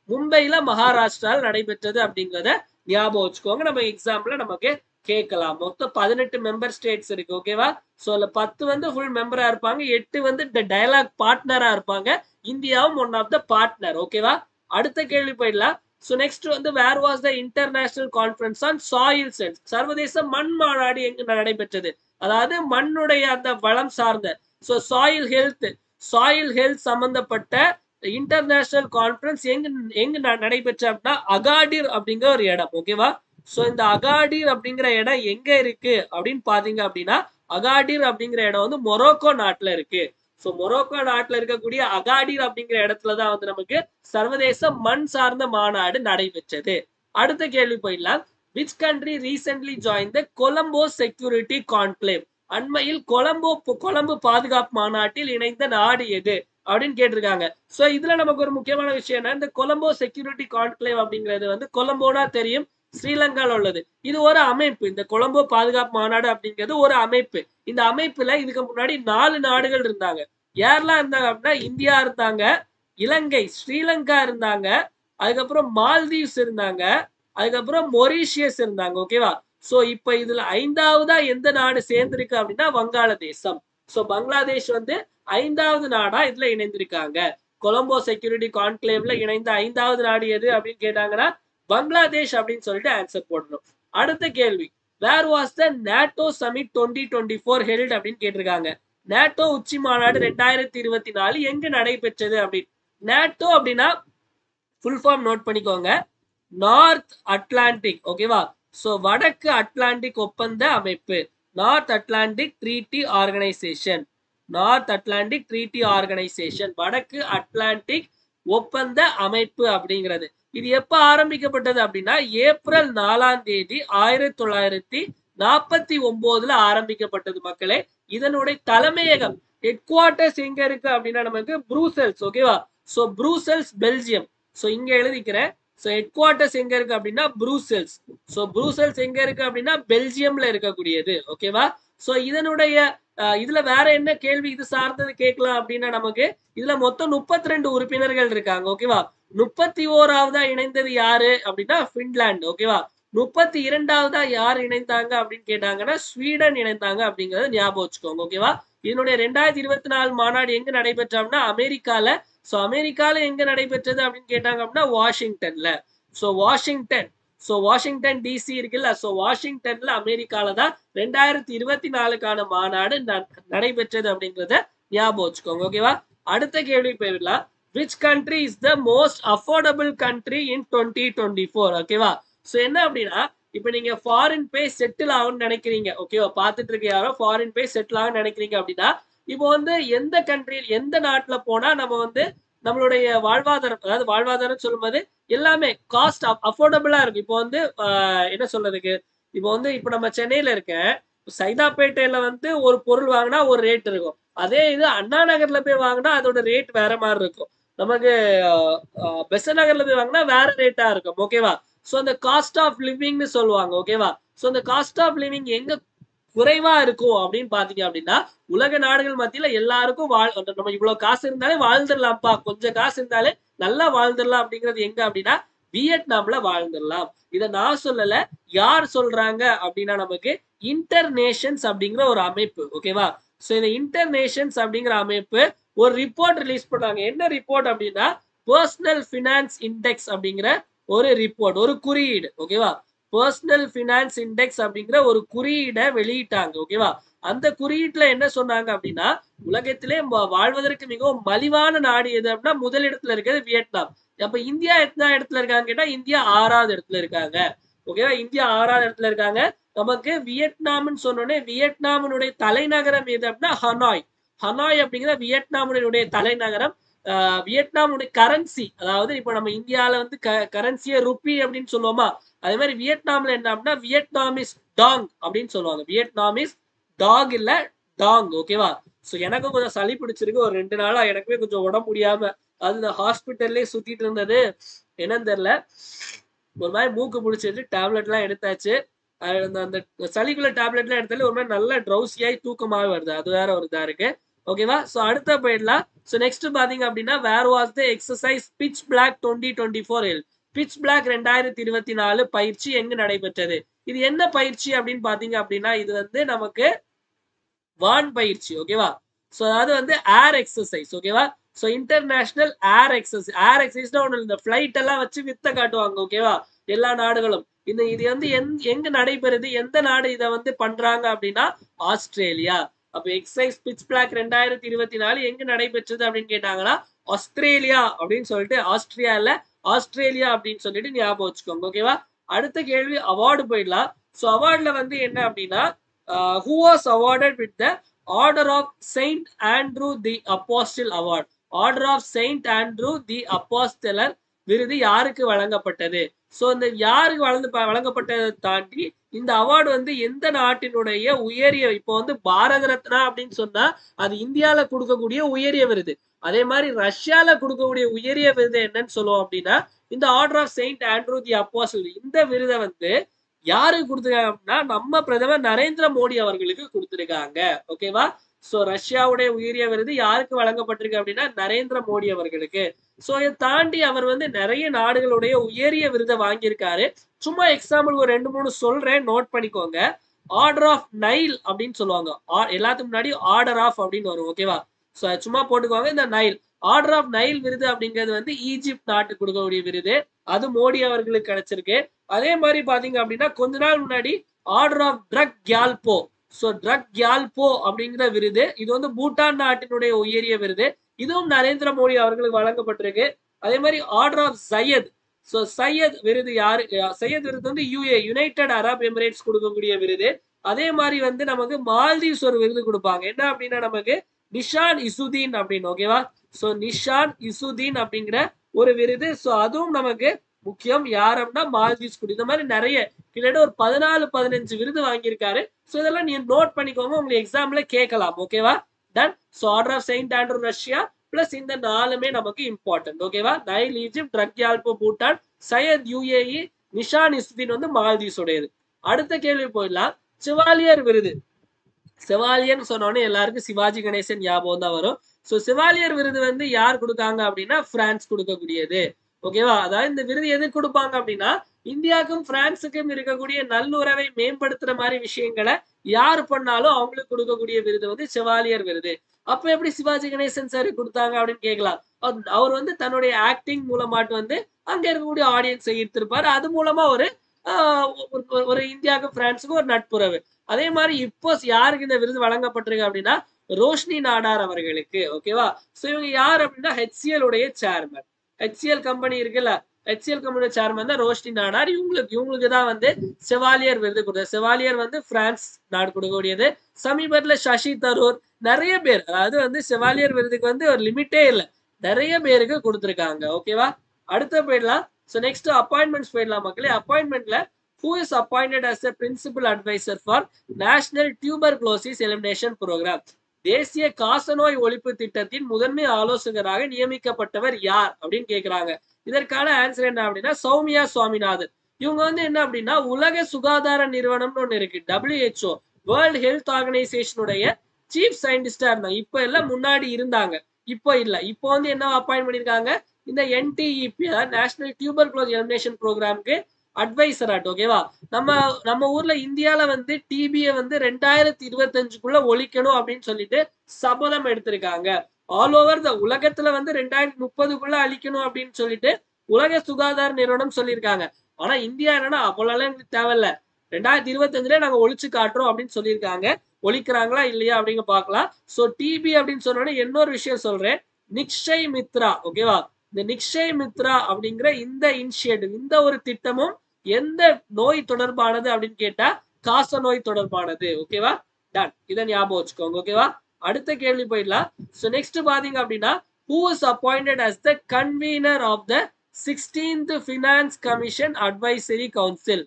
மும்பைல மகாராஷ்டிரால நடைபெற்றது அப்படிங்கிறத ஞாபகம் வச்சுக்கோங்க. நம்ம எக்ஸாம்பிள் நமக்கு கேட்கலாம். மொத்தம் 18 மெம்பர் ஸ்டேட்ஸ் இருக்கு. ஓகேவா? சோ அதுல 10 வந்து ஃபுல் மெம்பரா இருப்பாங்க, 8 வந்து டயலாக் பார்ட்னரா இருப்பாங்க. இந்தியாவும் ஒன் ஆஃப் த பார்ட்னர். ஓகேவா? அடுத்த கேள்வி போயிடலாம். சோ நெக்ஸ்ட் வந்து where was the international conference on soil sense, சர்வதேச மண் மாநாடு எங்கு நடைபெற்றது? அதாவது மண்ணுடைய அந்த வளம் சார்ந்த சாயில் ஹெல்த் சம்பந்தப்பட்ட இன்டர்நேஷனல் கான்ஃபரன்ஸ் எங்க நடைபெற்ற அப்படின்னா அகாடிர் அப்படிங்கிற ஒரு இடம். ஓகேவா? சோ இந்த அகாடிர் அப்படிங்கிற இடம் எங்க இருக்கு அப்படின்னு பாத்தீங்க அப்படின்னா அகாடிர் அப்படிங்கிற இடம் வந்து மொரோக்கோ நாட்டுல இருக்கு. சோ மொரோக்கோ நாட்டுல இருக்கக்கூடிய அகாடிர் அப்படிங்கிற இடத்துலதான் வந்து நமக்கு சர்வதேச மண் சார்ந்த மாநாடு நடைபெற்றது. அடுத்த கேள்வி போயிடலாம். Which country recently join the Colombo security conclave, அண்மையில் கொலம்பு பாதுகாப்பு மாநாட்டில் இணைந்த நாடு எது அப்படின்னு கேட்டிருக்காங்க. சோ இதுல நமக்கு ஒரு முக்கியமான விஷயம் என்ன, இந்த கொலம்போ செக்யூரிட்டி கான்க்ளேவ் அப்படிங்கிறது வந்து கொலம்போனா தெரியும், ஸ்ரீலங்கால உள்ளது. இது ஒரு அமைப்பு. இந்த கொலம்போ பாதுகாப்பு மாநாடு அப்படிங்கிறது ஒரு அமைப்பு. இந்த அமைப்புல இதுக்கு முன்னாடி 4 நாடுகள் இருந்தாங்க. யாரெல்லாம் இருந்தாங்க அப்படின்னா இந்தியா இருந்தாங்க, இலங்கை, ஸ்ரீலங்கா இருந்தாங்க, அதுக்கப்புறம் மால்தீவ்ஸ் இருந்தாங்க, அதுக்கப்புறம் மொரீஷியஸ் இருந்தாங்க. ஓகேவா? சோ இப்ப இதுல 5வதா எந்த நாடு சேர்ந்திருக்கு அப்படின்னா வங்காளதேசம். சோ பங்களாதேஷ் வந்து 5வது நாடா இதுல இணைந்திருக்காங்க. கொலம்போ செக்யூரிட்டி கான்க்ளேவ்ல இணைந்த 5வது நாடு எது அப்படின்னு கேட்டாங்கன்னா பங்களாதேஷ் அப்படின்னு சொல்லிட்டு ஆன்சர் போடணும். அடுத்த கேள்வி, where was the NATO summit 2024 held அப்படின்னு கேட்டிருக்காங்க. நேட்டோ உச்சி மாநாடு 2024 எங்க நடைபெற்றது அப்படின்னு. நேட்டோ அப்படின்னா ஃபுல் ஃபார்ம் நோட் பண்ணிக்கோங்க, நார்த் அட்லாண்டிக். ஓகேவா? சோ வடக்கு அட்லாண்டிக் ஒப்பந்த அமைப்பு, நார்த் அட்லாண்டிக் ட்ரீட்டி ஆர்கனைசேஷன். வடக்கு அட்லாண்டிக் ஒப்பந்த அமைப்பு அப்படிங்கிறது. இது எப்ப ஆரம்பிக்கப்பட்டது அப்படின்னா ஏப்ரல் 4ஆம் தேதி 1949ல ஆரம்பிக்கப்பட்டது மக்களே. இதனுடைய தலைமையகம் ஹெட் குவார்டர்ஸ் எங்க இருக்கு அப்படின்னா நமக்கு ப்ரூசெல்ஸ். ஓகேவா? So ப்ரூசெல்ஸ் Belgium. சோ இங்க எழுதிக்கிறேன். சோ ஹெட் குவார்டர்ஸ் எங்க இருக்கு அப்படின்னா ப்ரூசெல்ஸ். சோ ப்ரூசெல்ஸ் எங்க இருக்கு அப்படின்னா பெல்ஜியம்ல இருக்கக்கூடியது. ஓகேவா? சோ இதனுடைய இதுல வேற என்ன கேள்வி இது சார்ந்தது கேட்கலாம் அப்படின்னா நமக்கு இதுல மொத்தம் 32 உறுப்பினர்கள் இருக்காங்க. ஓகேவா? 31வதா இணைந்தது யாரு அப்படின்னா பின்லாந்து. ஓகேவா? 32வதா யார் இணைந்தாங்க அப்படின்னு கேட்டாங்கன்னா ஸ்வீடன் இணைந்தாங்க அப்படிங்கறத ஞாபகம் வச்சுக்கோங்க. ஓகேவா? இதனுடைய 2024 மாநாடு எங்க நடைபெற்றோம்னா அமெரிக்கால. சோ அமெரிக்கால எங்க நடைபெற்றது அப்படின்னு கேட்டாங்க அப்படின்னா வாஷிங்டன்ல. சோ வாஷிங்டன் வாஷிங்டன் டிசி இருக்குல்ல. சோ வாஷிங்டன்ல அமெரிக்கால தான் 2024க்கான மாநாடு நடைபெற்றது அப்படிங்கறத ஞாபகம் வச்சுக்கோங்க. ஓகேவா? அடுத்த கேள்வி போயிடலாம். which country is the most affordable country in 2024? ஓகேவா? சோ என்ன அப்படின்னா இப்ப நீங்க ஃபாரின் போய் செட்டில் ஆகணும்னு நினைக்கிறீங்க. ஓகேவா? பார்த்துட்டு இருக்க யாரோ ஃபாரின் போய் செட்டில் ஆகணும்னு நினைக்கிறீங்க அப்படின்னா இப்போ வந்து எந்த கண்ட்ரி எந்த நாட்டுல போனா நம்ம வந்து நம்மளுடைய வாழ்வாதாரம், அதாவது வாழ்வாதாரம் சொல்லும்போது எல்லாமே காஸ்ட் அஃபோர்டபுளா இருக்கும். இப்போ வந்து என்ன சொல்றதுக்கு, இப்போ வந்து இப்போ நம்ம சென்னையில இருக்க சைதாப்பேட்டையில வந்து ஒரு பொருள் வாங்கினா ஒரு ரேட் இருக்கும். அதே இது அண்ணா நகர்ல போய் வாங்கினா அதோட ரேட் வேற மாதிரி இருக்கும். நமக்கு பெசன்ட் நகர்ல போய் வாங்கினா வேற ரேட்டா இருக்கும். ஓகேவா? சோ அந்த காஸ்ட் ஆஃப் லிவிங்னு சொல்லுவாங்க. ஓகேவா? சோ அந்த காஸ்ட் ஆஃப் லிவிங் எங்க குறைவா இருக்கும் அப்படின்னு பாத்தீங்க அப்படின்னா உலக நாடுகள் மத்தியில எல்லாருக்கும் நம்ம இவ்வளவு காசு இருந்தாலே வாழ்ந்துடலாம்ப்பா, கொஞ்சம் காசு இருந்தாலே நல்லா வாழ்ந்துடலாம் அப்படிங்கிறது எங்க அப்படின்னா வியட்நாம்ல வாழ்ந்துடலாம். இத நான் சொல்லல, யார் சொல்றாங்க அப்படின்னா நமக்கு இன்டர்நேஷன்ஸ் அப்படிங்கிற ஒரு அமைப்பு. ஓகேவா? சோ இந்த இன்டர்நேஷன்ஸ் அப்படிங்கிற அமைப்பு ஒரு ரிப்போர்ட் ரிலீஸ் பண்ணாங்க. என்ன ரிப்போர்ட் அப்படின்னா பர்சனல் பினான்ஸ் இண்டெக்ஸ் அப்படிங்கிற ஒரு ரிப்போர்ட், ஒரு குறியீடு. ஓகேவா? பர்சனல் பினான்ஸ் இண்டெக்ஸ் அப்படிங்கிற ஒரு குறியீடை வெளியிட்டாங்க. ஓகேவா? அந்த குறியீட்டுல என்ன சொன்னாங்க அப்படின்னா உலகத்திலே வாழ்வதற்கு மிகவும் மலிவான நாடு எது அப்படின்னா முதலிடத்துல இருக்கிறது வியட்நாம். அப்ப இந்தியா எத்தனை இடத்துல இருக்காங்க கேட்டா இந்தியா 6வது இடத்துல இருக்காங்க. ஓகேவா? இந்தியா 6வது இடத்துல இருக்காங்க. நமக்கு வியட்நாம்னு சொன்னோடனே வியட்நாமினுடைய தலைநகரம் எது அப்படின்னா ஹனாய். ஹனாய் அப்படிங்கிற வியட்நாமினுடைய தலைநகரம். வியட்நாமுடைய கரன்சி, அதாவது இப்ப நம்ம இந்தியால வந்து கரன்சியை ருப்பி அப்படின்னு சொல்லுவோமா, அதே மாதிரி வியட்நாம்ல என்ன அப்படின்னா வியட்நாமிஸ் டாங் அப்படின்னு சொல்லுவாங்க. வியட்நாமிஸ் டாக் இல்ல டாங். ஓகேவா? சோ எனக்கும் கொஞ்சம் சளி பிடிச்சிருக்கு ஒரு 2 நாளா. எனக்குமே கொஞ்சம் உடம்பு முடியாம அது இந்த ஹாஸ்பிட்டல்லே சுத்திட்டு இருந்தது. என்னன்னு தெரியல, ஒரு மாதிரி மூக்கு பிடிச்சிட்டு டேப்லெட் எல்லாம் எடுத்தாச்சு. அந்த சளிக்குள்ள டேப்லெட் எல்லாம் எடுத்தாலே ஒரு மாதிரி நல்ல ட்ரௌசியாய் தூக்கமாவே வருது. அது வேற ஒரு இதா இருக்கு. ஓகேவா? சோ அடுத்த போயிடலாம். சோ நெக்ஸ்ட் பாத்தீங்க அப்படின்னா where was the exercise pitch black 2024 held? Pitch black 2024 பயிற்சி எங்கு நடைபெற்றது? இது என்ன பயிற்சி அப்படின்னு பாத்தீங்க அப்படின்னா இது வந்து நமக்கு வான் பயிற்சி. ஓகேவா? சோ அதாவது வந்து ஏர் எக்ஸசைஸ். ஓகேவா? So international air exercise. Air எக்ஸசைஸ்னா ஒண்ணு இந்த பிளைட் எல்லாம் வச்சு வித்த காட்டுவாங்க. ஓகேவா? எல்லா நாடுகளும் இது வந்து எங்க நடைபெறுது, எந்த நாடு இதை வந்து பண்றாங்க அப்படின்னா ஆஸ்திரேலியா. அப்ப எக்ஸசைஸ் பிட்ச் பிளாக் 2024 எங்க நடைபெற்றது அப்படின்னு கேட்டாங்கன்னா ஆஸ்திரேலியா அப்படின்னு சொல்லிட்டு ஆஸ்திரேலியா அப்படின்னு சொல்லிட்டு ஞாபகம் வச்சுக்கோங்க. ஓகேவா? அடுத்த கேள்வி அவார்டு போயிடலாம். சோ அவார்ட்ல வந்து என்ன அப்படின்னா who was awarded with the Order of Saint Andrew the Apostle Award? Order of Saint Andrew the Apostoler விருது யாருக்கு வழங்கப்பட்டது? சோ இந்த யாருக்கு வழங்கப்பட்டதை தாண்டி இந்த அவார்டு வந்து எந்த நாட்டினுடைய உயரிய, இப்போ வந்து பாரத ரத்னா அப்படின்னு சொன்னா அது இந்தியால கொடுக்கக்கூடிய உயரிய விருது. அதே மாதிரி ரஷ்யால கொடுக்கக்கூடிய உயரிய விருது என்னன்னு சொல்லுவோம் அப்படின்னா இந்த order of Saint Andrew the apostle. இந்த விருதை வந்து யாருக்கு கொடுத்துருக்காங்க அப்படின்னா நம்ம பிரதமர் நரேந்திர மோடி அவர்களுக்கு கொடுத்திருக்காங்க. ஓகேவா? சோ ரஷ்யாவுடைய உயரிய விருது யாருக்கு வழங்கப்பட்டிருக்கு அப்படின்னா நரேந்திர மோடி அவர்களுக்கு. சோ இதை தாண்டி அவர் வந்து நிறைய நாடுகளுடைய உயரிய விருதை வாங்கியிருக்காரு. சும்மா எக்ஸாம்பிள் ஒரு 2-3 சொல்றேன், நோட் பண்ணிக்கோங்க. ஆர்டர் ஆஃப் நைல் அப்படின்னு சொல்லுவாங்க. எல்லாத்துக்கும் முன்னாடி ஆர்டர் ஆஃப் அப்படின்னு வரும். ஓகேவா? சோ சும்மா போட்டுக்கோங்க. இந்த நைல் ஆர்டர் ஆஃப் நைல் விருது அப்படிங்கிறது வந்து ஈஜிப்ட் நாட்டுக்கு கொடுக்கக்கூடிய விருது. அது மோடி அவர்களுக்கு கிடைச்சிருக்கு. அதே மாதிரி பாத்தீங்க அப்படின்னா கொஞ்ச நாள் முன்னாடி order of Druk Gyalpo. So Druk Gyalpo அப்படிங்கிற விருது இது வந்து பூட்டான் நாட்டினுடைய உயரிய விருது. இதுவும் நரேந்திர மோடி அவர்களுக்கு வழங்கப்பட்டிருக்கு. அதே மாதிரி order of Zayed. So Zayed விருது யாரு? சையத் விருது வந்து யுனைடெட் அரப் எமிரேட்ஸ் கொடுக்கக்கூடிய விருது. அதே மாதிரி வந்து நமக்கு மால்தீவ்ஸ் ஒரு விருது கொடுப்பாங்க. என்ன அப்படின்னா நமக்கு நிஷான் இசுதீன் அப்படின்னு. ஓகேவா? சோ நிஷான் இசுதீன் அப்படிங்கிற ஒரு விருது. சோ அதுவும் நமக்கு முக்கியம். யார் அப்படின்னா மால்தீவ்ஸ் குடி. இந்த மாதிரி நிறைய கிட்டத்தட்ட ஒரு 14-15 விருது வாங்கியிருக்காரு. சோ இதெல்லாம் நீங்க நோட் பண்ணிக்கோங்க, உங்களுக்கு எக்ஸாம்ல கேட்கலாம். ஓகேவா? Done. So order of Saint Andrew Russia plus இந்த 4மே நமக்கு இம்பார்ட்டன்ட். ஓகேவா? Nile Egypt, Druk Gyalpo Bhutan, Zayed UAE, Nishan Izzuddeen வந்து மால்தீவ்ஸ் உடையது. அடுத்த கேள்வி போயிடலாம். சிவாலியர் விருது. சிவாலியன் சொன்னோடனே எல்லாருக்கும் சிவாஜி கணேசன் ஞாபகம் தான் வரும். சோ சிவாலியர் விருது வந்து யார் கொடுக்காங்க அப்படின்னா பிரான்ஸ் கொடுக்கக்கூடியது. ஓகேவா? அதாவது இந்த விருது எதுக்கு கொடுப்பாங்க அப்படின்னா இந்தியாவுக்கும் பிரான்ஸுக்கும் இருக்கக்கூடிய நல்லுறவை மேம்படுத்துற மாதிரி விஷயங்களை யார் பண்ணாலும் அவங்களுக்கு கொடுக்கக்கூடிய விருது வந்து செவாலியர் விருது. அப்ப எப்படி சிவாஜி கணேசன் சார் கொடுத்தாங்க அப்படின்னு கேட்கலாம். அவர் வந்து தன்னுடைய ஆக்டிங் மூலமாட்டு வந்து அங்க இருக்கக்கூடிய ஆடியன்ஸை ஈர்த்திருப்பாரு. அது மூலமா ஒரு இந்தியாவுக்கும் பிரான்ஸுக்கும் ஒரு நட்புறவு. அதே மாதிரி இப்போ யாருக்கு இந்த விருது வழங்கப்பட்டிருக்கு அப்படின்னா ரோஷினி நாடார் அவர்களுக்கு. ஓகேவா? சோ இவங்க யார் அப்படின்னா HCL உடைய சேர்மன். HCL கம்பெனி இருக்குல்ல, HCL கம்பெனி சேர்மன் தான் ரோஷினி நாடார். இவங்களுக்கு தான் வந்து செவாலியர் விருது கொடுத்தது. செவாலியர் வந்து பிரான்ஸ் நாடு கொடுக்கக்கூடியது. சமீபத்துல சசி தரூர் நிறைய பேர், அதாவது வந்து செவாலியர் விருதுக்கு வந்து ஒரு லிமிட்டே இல்லை, நிறைய பேருக்கு கொடுத்துருக்காங்க. ஓகேவா? அடுத்த போயிடலாம். சோ நெக்ஸ்ட் அப்பாயின்மெண்ட்ஸ் போயிடலாம் மக்களே. அப்பாயின்மெண்ட்ல who is appointed as a principal advisor for National Tuberculosis Elimination Program? தேசிய காசநோய் ஒழிப்பு திட்டத்தின் முதன்மை ஆலோசகராக நியமிக்கப்பட்டவர் யார் அப்படின்னு கேக்குறாங்க. இதற்கான ஆன்சர் என்ன அப்படின்னா சௌமியா சுவாமிநாதன். இவங்க வந்து என்ன அப்படின்னா உலக சுகாதார நிறுவனம்னு ஒண்ணு இருக்கு, WHO, வேர்ல்ட் ஹெல்த் ஆர்கனைசேஷனுடைய சீஃப் சயின்டிஸ்டா இருந்தாங்க. இப்ப எல்லாம் முன்னாடி இருந்தாங்க, இப்போ இல்ல. இப்போ வந்து என்ன அப்பாயிண்ட் பண்ணிருக்காங்க, இந்த NTEP நேஷனல் டியூபர்குலோசிஸ் எலிமினேஷன் ப்ரோக்ராம்க்கு அட்வைசராட். ஓகேவா? நம்ம ஊர்ல இந்தியால வந்து டிபியை வந்து 2025க்குள்ள ஒழிக்கணும் அப்படின்னு சொல்லிட்டு சபதம் எடுத்திருக்காங்க. ஆல் ஓவர் த உலகத்துல வந்து 2030க்குள்ள அழிக்கணும் அப்படின்னு சொல்லிட்டு உலக சுகாதார நிறுவனம் சொல்லியிருக்காங்க. ஆனா இந்தியா என்னன்னா அவ்வளவு எங்களுக்கு தேவையில்ல, 2025ல நாங்க ஒழிச்சு காட்டுறோம் அப்படின்னு சொல்லியிருக்காங்க. ஒழிக்கிறாங்களா இல்லையா அப்படிங்க பாக்கலாம். சோ டிபி அப்படின்னு சொன்னோட இன்னொரு விஷயம் சொல்றேன், நிக்ஷய் மித்ரா. ஓகேவா? இந்த நிக்ஷய் மித்ரா அப்படிங்கிற இந்த இனிஷியேட்டிவ், இந்த ஒரு திட்டமும் எந்த நோய் தொடர்பானது அப்படின்னு கேட்டா காச நோய் தொடர்பானது. ஓகேவா? டன். இதை ஞாபகம் வச்சுக்கோங்க. ஓகேவா? அடுத்த கேள்வி போயிடலாம். சோ நெக்ஸ்ட் பாத்தீங்க அப்படின்னா who is appointed as the convener of the 16th Finance Commission Advisory Council?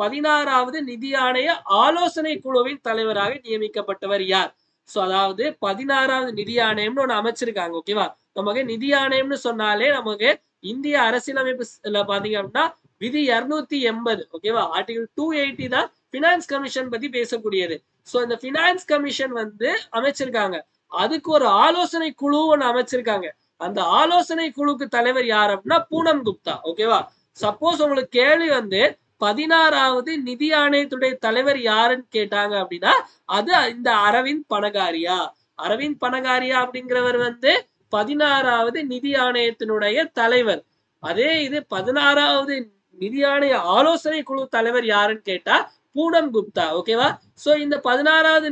16வது நிதி ஆணைய ஆலோசனை குழுவின் தலைவராக நியமிக்கப்பட்டவர் யார்? சோ அதாவது 16வது நிதி ஆணையம்னு ஒண்ணு அமைச்சிருக்காங்க. ஓகேவா? நமக்கு நிதி ஆணையம்னு சொன்னாலே நமக்கு இந்திய அரசியலமைப்புல பாத்தீங்க அப்படின்னா விதி 280. ஓகேவா? ஆர்டிகல் 280 தான் பினான்ஸ் கமிஷன் பத்தி பேசக்கூடியது. சோ இந்த பினான்ஸ் கமிஷன் வந்து அமைச்சிருக்காங்க, அதுக்கு ஒரு ஆலோசனை குழு ஒண்ணு அமைச்சிருக்காங்க. அந்த ஆலோசனை குழுக்கு தலைவர் யார் அப்படின்னா பூனம் குப்தா. ஓகேவா? சப்போஸ் உங்களுக்கு கேள்வி வந்து 16வது நிதி ஆணையத்துடைய தலைவர் யாருன்னு கேட்டாங்க அப்படின்னா அது இந்த அரவிந்த் பனகாரியா. அரவிந்த் பனகாரியா அப்படிங்கிறவர் வந்து 16வது நிதி ஆணையத்தினுடைய தலைவர். அதே இது 16வது நிதி ஆணைய ஆலோசனை குழு தலைவர் யாருன்னு கேட்டா பூனம் குப்தா. ஓகேவா? சோ இந்த 16வது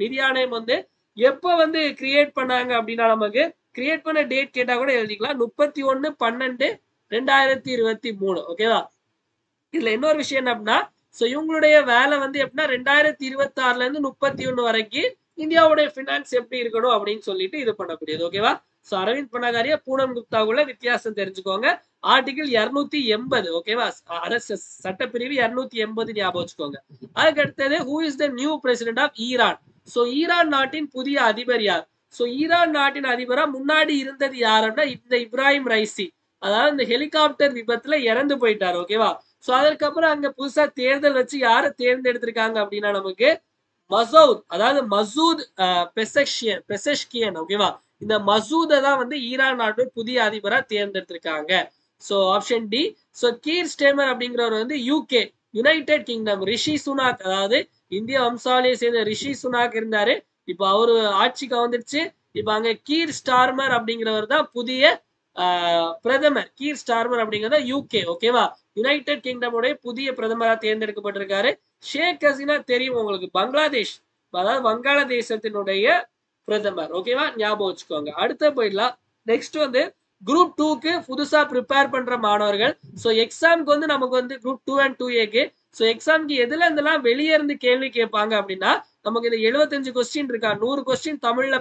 நிதி ஆணையம் வந்து எப்ப வந்து கிரியேட் பண்ணாங்க அப்படின்னா நமக்கு கிரியேட் பண்ண டேட் கேட்டா கூட எழுதிக்கலாம், 31/12/2023. ஓகேவா? இதுல இன்னொரு விஷயம் என்ன அப்படின்னா சோ இவங்களுடைய வேலை வந்து எப்படின்னா 2026ல இருந்து 31 வரைக்கும் இந்தியாவுடைய பினான்ஸ் எப்படி இருக்கணும் அப்படின்னு சொல்லிட்டு இது பண்ணக்கூடியது. ஓகேவா? சோ அரவிந்த் பனகாரியா பூனம் குப்தாவுக்குள்ள வித்தியாசம் தெரிஞ்சுக்கோங்க. ஆர்டிகல் 280. ஓகேவா? அரசு சட்டப்பிரிவு 280 ஞாபகம் வச்சுக்கோங்க. அதுக்கு அடுத்தது who is the new president of Iran? So Iran நாட்டின் புதிய அதிபர் யார்? சோ ஈரான் நாட்டின் அதிபரா முன்னாடி இருந்தது யாருன்னா இந்த இப்ராஹிம் ரைசி. அதாவது இந்த ஹெலிகாப்டர் விபத்துல இறந்து போயிட்டாரு. ஓகேவா? சோ அதற்கப்புறம் அங்க புதுசா தேர்தல் வச்சு யாரை தேர்ந்தெடுத்திருக்காங்க அப்படின்னா நமக்கு மசூத், அதாவது மசூத் பெசஷ்கியன். ஓகேவா? இந்த மசூதை தான் வந்து ஈரான் நாட்டு புதிய அதிபரா தேர்ந்தெடுத்திருக்காங்க. So option D. So Keir Starmer அப்படிங்கிறவர் வந்து UK, United Kingdom. Rishi Sunak, அதாவது இந்திய வம்சாவளியை சேர்ந்த ரிஷி சுனாக் இருந்தாரு, இப்ப அவரு ஆட்சிக்கு வந்துருச்சு. இப்ப அங்க கீர் ஸ்டார்மர் அப்படிங்கிறவர் தான் புதிய பிரதமர். கீர் ஸ்டார்மர் அப்படிங்கிறத UK. ஓகேவா? யுனைடெட் கிங்டம் உடைய புதிய பிரதமரா தேர்ந்தெடுக்கப்பட்டிருக்காரு. ஷேக் ஹசீனா தெரியும் உங்களுக்கு, பங்களாதேஷ், அதாவது வங்காளதேசத்தினுடைய பிரதமர். ஓகேவா? ஞாபகம் வச்சுக்கோங்க. அடுத்த போயிடலாம். நெக்ஸ்ட் வந்து குரூப் 2க்கு புதுசா ப்ரிப்பேர் பண்ற மாணவர்கள். சோ எக்ஸாம்க்கு வந்து நமக்கு வந்து குரூப் 2 and 2Aக்கு சோ எக்ஸாம்க்கு எதுல இருந்தெல்லாம் வெளியே இருந்து கேள்வி கேட்பாங்க அப்படின்னா நமக்கு இந்த 75 கொஸ்டின் இருக்கா, 100 கொஸ்டின் தமிழ்ல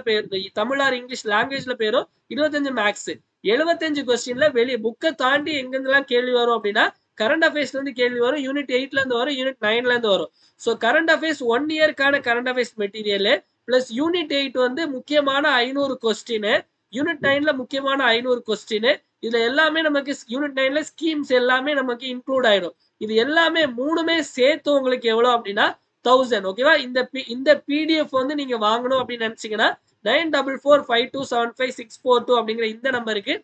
தமிழ் ஆர் இங்கிலீஷ் லாங்குவேஜ்ல பேரும், 25 மேக்ஸ். 75 கொஸ்டின்ல வெளியே புக்கை தாண்டி எங்க இருந்தெல்லாம் கேள்வி வரும் அப்படின்னா கரண்ட் அஃபேர்ஸ்ல இருந்து கேள்வி வரும், யூனிட் 8ல இருந்து வரும், யூனிட் 9ல இருந்து வரும். சோ கரண்ட் அஃபேர்ஸ் 1 இயர்க்கான current affairs material plus unit 8 வந்து முக்கியமான 500 கொஸ்டின், யூனிட் 9ல முக்கியமான 500 கொஸ்டின். இதுல எல்லாமே நமக்கு யூனிட் 9ல ஸ்கீம்ஸ் எல்லாமே நமக்கு இன்க்ளூட் ஆயிடும். இது எல்லாமே மூணுமே சேர்த்து உங்களுக்கு எவ்வளவு அப்படின்னா 1000. ஓகேவா? இந்த PDF வந்து நீங்க வாங்கணும் அப்படின்னு நினைச்சீங்கன்னா 9445275642 அப்படிங்கிற இந்த நம்பருக்கு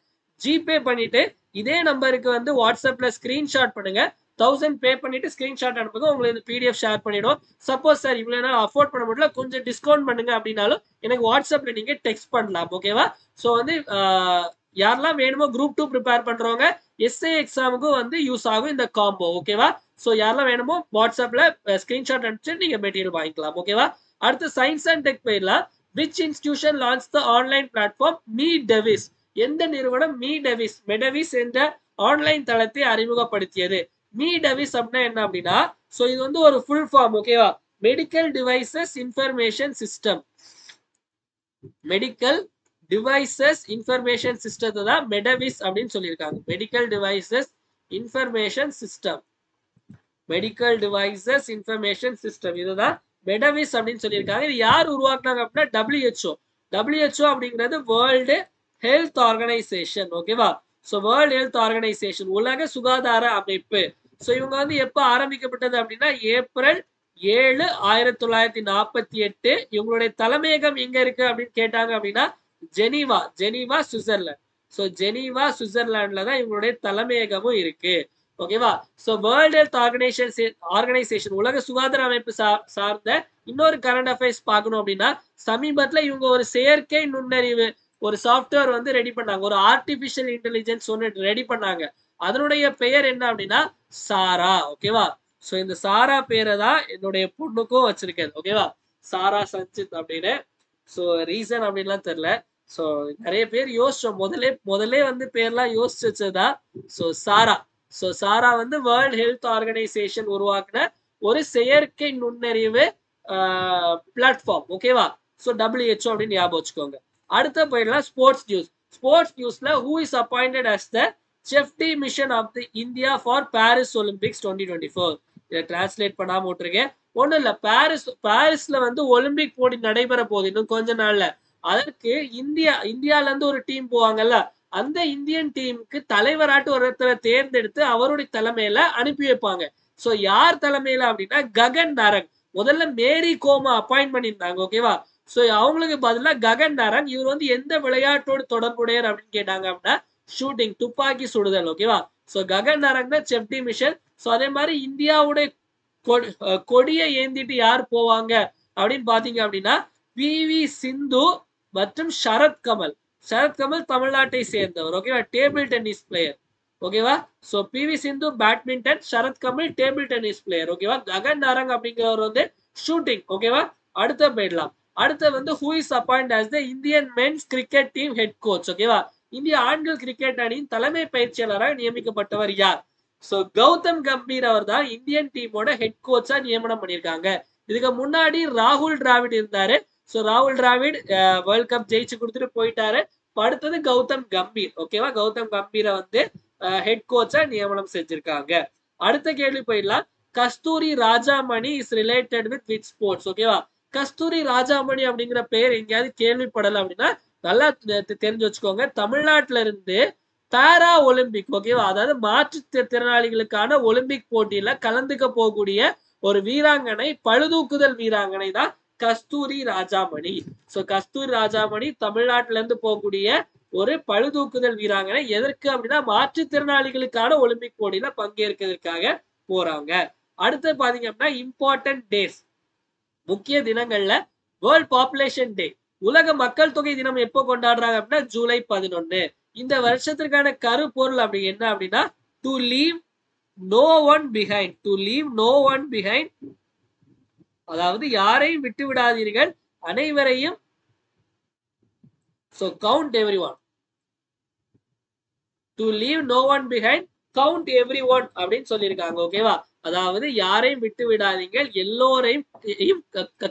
ஜிபே பண்ணிட்டு இதே நம்பருக்கு வந்து வாட்ஸ்அப்ல ஸ்கிரீன்ஷாட் பண்ணுங்க. 1000 பே பண்ணிட்டு ஸ்கிரீன்ஷாட் அனுப்புங்க. உங்களுக்கு இந்த பிடிஎஃப் ஷேர் பண்ணிடுவோம். சப்போஸ் சார் இவ்வளவு நாள் அஃபோர்ட் பண்ண முடியல, கொஞ்சம் டிஸ்கவுண்ட் பண்ணுங்க அப்படின்னாலும் எனக்கு வாட்ஸ்அப்ல நீங்க டெக்ஸ்ட் பண்ணலாம். ஓகேவா? சோ வந்து யாரெல்லாம் வேணுமோ குரூப் 2 ப்ரிப்பேர் பண்றவங்க எஸ்ஏ எக்ஸாமுக்கும் வந்து யூஸ் ஆகும் இந்த காம்போ. ஓகேவா? சோ யாரெல்லாம் வேணுமோ வாட்ஸ்அப்ல ஸ்கிரீன்ஷாட் அனுப்பிச்சு நீங்க மெட்டீரியல் வாங்கிக்கலாம். ஓகேவா? அடுத்து சயின்ஸ் அண்ட் டெக் போயிடலாம். Which institution launch the online platform me Divi's? எந்த நிறுவனம் மீ டெவிஸ் மெடவிஸ் என்ற ஆன்லைன் தளத்தை அறிமுகப்படுத்தியது? மீ டெவிஸ் அப்படின்னா என்ன அப்படின்னா, சோ இது வந்து ஒரு ஃபுல் ஃபார்ம். ஓகேவா? Medical devices information system. Medical devices information சிஸ்டத்தை தான் மெடவிஸ் அப்படின்னு சொல்லியிருக்காங்க. Medical devices information system. Medical devices information system இதுதான் மெடவிஸ் அப்படின்னு சொல்லியிருக்காங்க. இது யார் உருவாக்குனாங்க அப்படின்னா WHO. WHO அப்படிங்கிறது வேர்ல்டு ஹெல்த் ஆர்கனைசேஷன். ஓகேவா? சோ வேர்ல்ட் ஹெல்த் ஆர்கனைசேஷன் உலக சுகாதார அமைப்பு. சோ இவங்க வந்து எப்ப ஆரம்பிக்கப்பட்டது அப்படின்னா ஏப்ரல் 7, 1948. இவங்களுடைய தலைமையகம் எங்க இருக்கு அப்படின்னு கேட்டாங்க அப்படின்னா ஜெனீவா சுவிட்சர்லாந்து. சோ ஜெனீவா சுவிட்சர்லாந்துல தான் இவங்களுடைய தலைமையகமும் இருக்கு. ஓகேவா? சோ வேர்ல்ட் ஹெல்த் ஆர்கனைசேஷன் உலக சுகாதார அமைப்பு சார்ந்த இன்னொரு கரண்ட் அஃபேர்ஸ் பார்க்கணும் அப்படின்னா சமீபத்துல இவங்க ஒரு செயற்கை நுண்ணறிவு ஒரு சாஃப்ட்வேர் வந்து ரெடி பண்ணாங்க. ஒரு ஆர்டிபிஷியல் இன்டெலிஜென்ஸ் ஒன்று ரெடி பண்ணாங்க. அதனுடைய பெயர் என்ன அப்படின்னா சாரா. ஓகேவா? சோ இந்த சாரா பேரை தான் என்னுடைய பொண்ணுக்கும் வச்சிருக்கேன். ஓகேவா? சாரா சஞ்சித் அப்படின்னு. சோ ரீசன் அப்படின்லாம் தெரியல. சோ நிறைய பேர் யோசிச்சோம். முதல்ல வந்து பேர்லாம் யோசிச்சு வச்சதா. சோ சாரா. சோ சாரா வந்து வேர்ல்ட் ஹெல்த் ஆர்கனைசேஷன் உருவாக்குன ஒரு செயற்கை நுண்ணறிவு பிளாட்ஃபார்ம். ஓகேவா? சோ WHO அப்படின்னு ஞாபகம் வச்சுக்கோங்க. அடுத்த போயிடலாம் ஸ்போர்ட்ஸ் நியூஸ். ஸ்போர்ட்ஸ் நியூஸ்ல who is appointed as the safety mission of the India for Paris Olympics 2024. இதை டிரான்ஸ்லேட் பண்ணாம விட்டுருக்கேன். ஒண்ணும் இல்ல, பாரிஸ்ல வந்து ஒலிம்பிக் போட்டி நடைபெற போகுது இன்னும் கொஞ்ச நாள்ல. அதற்கு இந்தியால இருந்து ஒரு டீம் போவாங்கல்ல, அந்த இந்தியன் டீமுக்கு தலைவராட்டு ஒருத்தரை தேர்ந்தெடுத்து அவருடைய தலைமையில அனுப்பி வைப்பாங்க. சோ யார் தலைமையில அப்படின்னா ககன் நாரங். முதல்ல மேரி கோமா அப்பாயிண்ட் பண்ணியிருந்தாங்க. ஓகேவா? சோ அவங்களுக்கு பதிலா ககன் நாரங். இவர் வந்து எந்த விளையாட்டோடு தொடர்புடையர் அப்படின்னு கேட்டாங்க அப்படின்னா ஷூட்டிங், துப்பாக்கி சுடுதல். ஓகேவா? சோ ககன் நாரங் தான் சேஃப்டி மிஷன். சோ அதே மாதிரி இந்தியாவுடைய கொடியை ஏந்திட்டு யார் போவாங்க அப்படின்னு பாத்தீங்க அப்படின்னா PV சிந்து மற்றும் சரத்கமல் தமிழ்நாட்டை சேர்ந்தவர். ஓகேவா? Table tennis player. ஓகேவா? So PV Sindhu badminton, Sharath Kamal table tennis player. ஓகேவா? ககன் நாரங் அப்படிங்கிறவர் வந்து ஷூட்டிங். ஓகேவா? அடுத்த போயிடலாம். அடுத்து வந்து who is appoint as the Indian men's cricket team head coach. ஓகேவா? இந்திய ஆண்கள் கிரிக்கெட் அணியின் தலைமை பயிற்சியாளராக நியமிக்கப்பட்டவர் யார்? சோ கௌதம் கம்பீர் அவர் தான் இந்தியன் டீமோட ஹெட் கோச்சா நியமனம் பண்ணியிருக்காங்க. இதுக்கு முன்னாடி ராகுல் டிராவிட் இருந்தாரு. சோ ராகுல் டிராவிட் வேர்ல்ட் கப் ஜெயிச்சு கொடுத்துட்டு போயிட்டாரு. அடுத்தது கௌதம் கம்பீர். ஓகேவா? கௌதம் கம்பீரை வந்து ஹெட் கோச்சா நியமனம் செஞ்சிருக்காங்க. அடுத்த கேள்வி போயிடலாம். Kasturi Rajamani is related with which sports? ஓகேவா? கஸ்தூரி ராஜாமணி அப்படிங்கிற பெயர் எங்கேயாவது கேள்விப்படல அப்படின்னா நல்லா தெரிஞ்சு வச்சுக்கோங்க. தமிழ்நாட்டுல இருந்து பாரா ஒலிம்பிக். ஓகேவா? அதாவது மாற்றுத்திறனாளிகளுக்கான ஒலிம்பிக் போட்டியில கலந்துக்க போகக்கூடிய ஒரு வீராங்கனை, பளுதூக்குதல் வீராங்கனை தான் கஸ்தூரி ராஜாமணி. சோ கஸ்தூரி ராஜாமணி தமிழ்நாட்டுல இருந்து போகக்கூடிய ஒரு பளுதூக்குதல் வீராங்கனை. எதற்கு அப்படின்னா மாற்றுத்திறனாளிகளுக்கான ஒலிம்பிக் போட்டியில பங்கேற்கிறதுக்காக போறாங்க. அடுத்து பாத்தீங்க அப்படின்னா இம்பார்ட்டன்ட் டேஸ், முக்கிய தினங்கள்ல வேர்ல்ட் பாப்புலேஷன் டே, உலக மக்கள் தொகை தினம் எப்போ கொண்டாடுறாங்க அப்படின்னா ஜூலை 11. இந்த வருஷத்திற்கான கருப்பொருள் அப்படி என்ன அப்படின்னா to leave no one behind. To leave no one behind, அதாவது யாரையும் விட்டு விடாதீர்கள், அனைவரையும். So count everyone. To leave no one behind, count everyone அப்படின்னு சொல்லியிருக்காங்க. ஓகேவா? அதாவது யாரையும் விட்டு விடாதீங்கள், எல்லோரையும்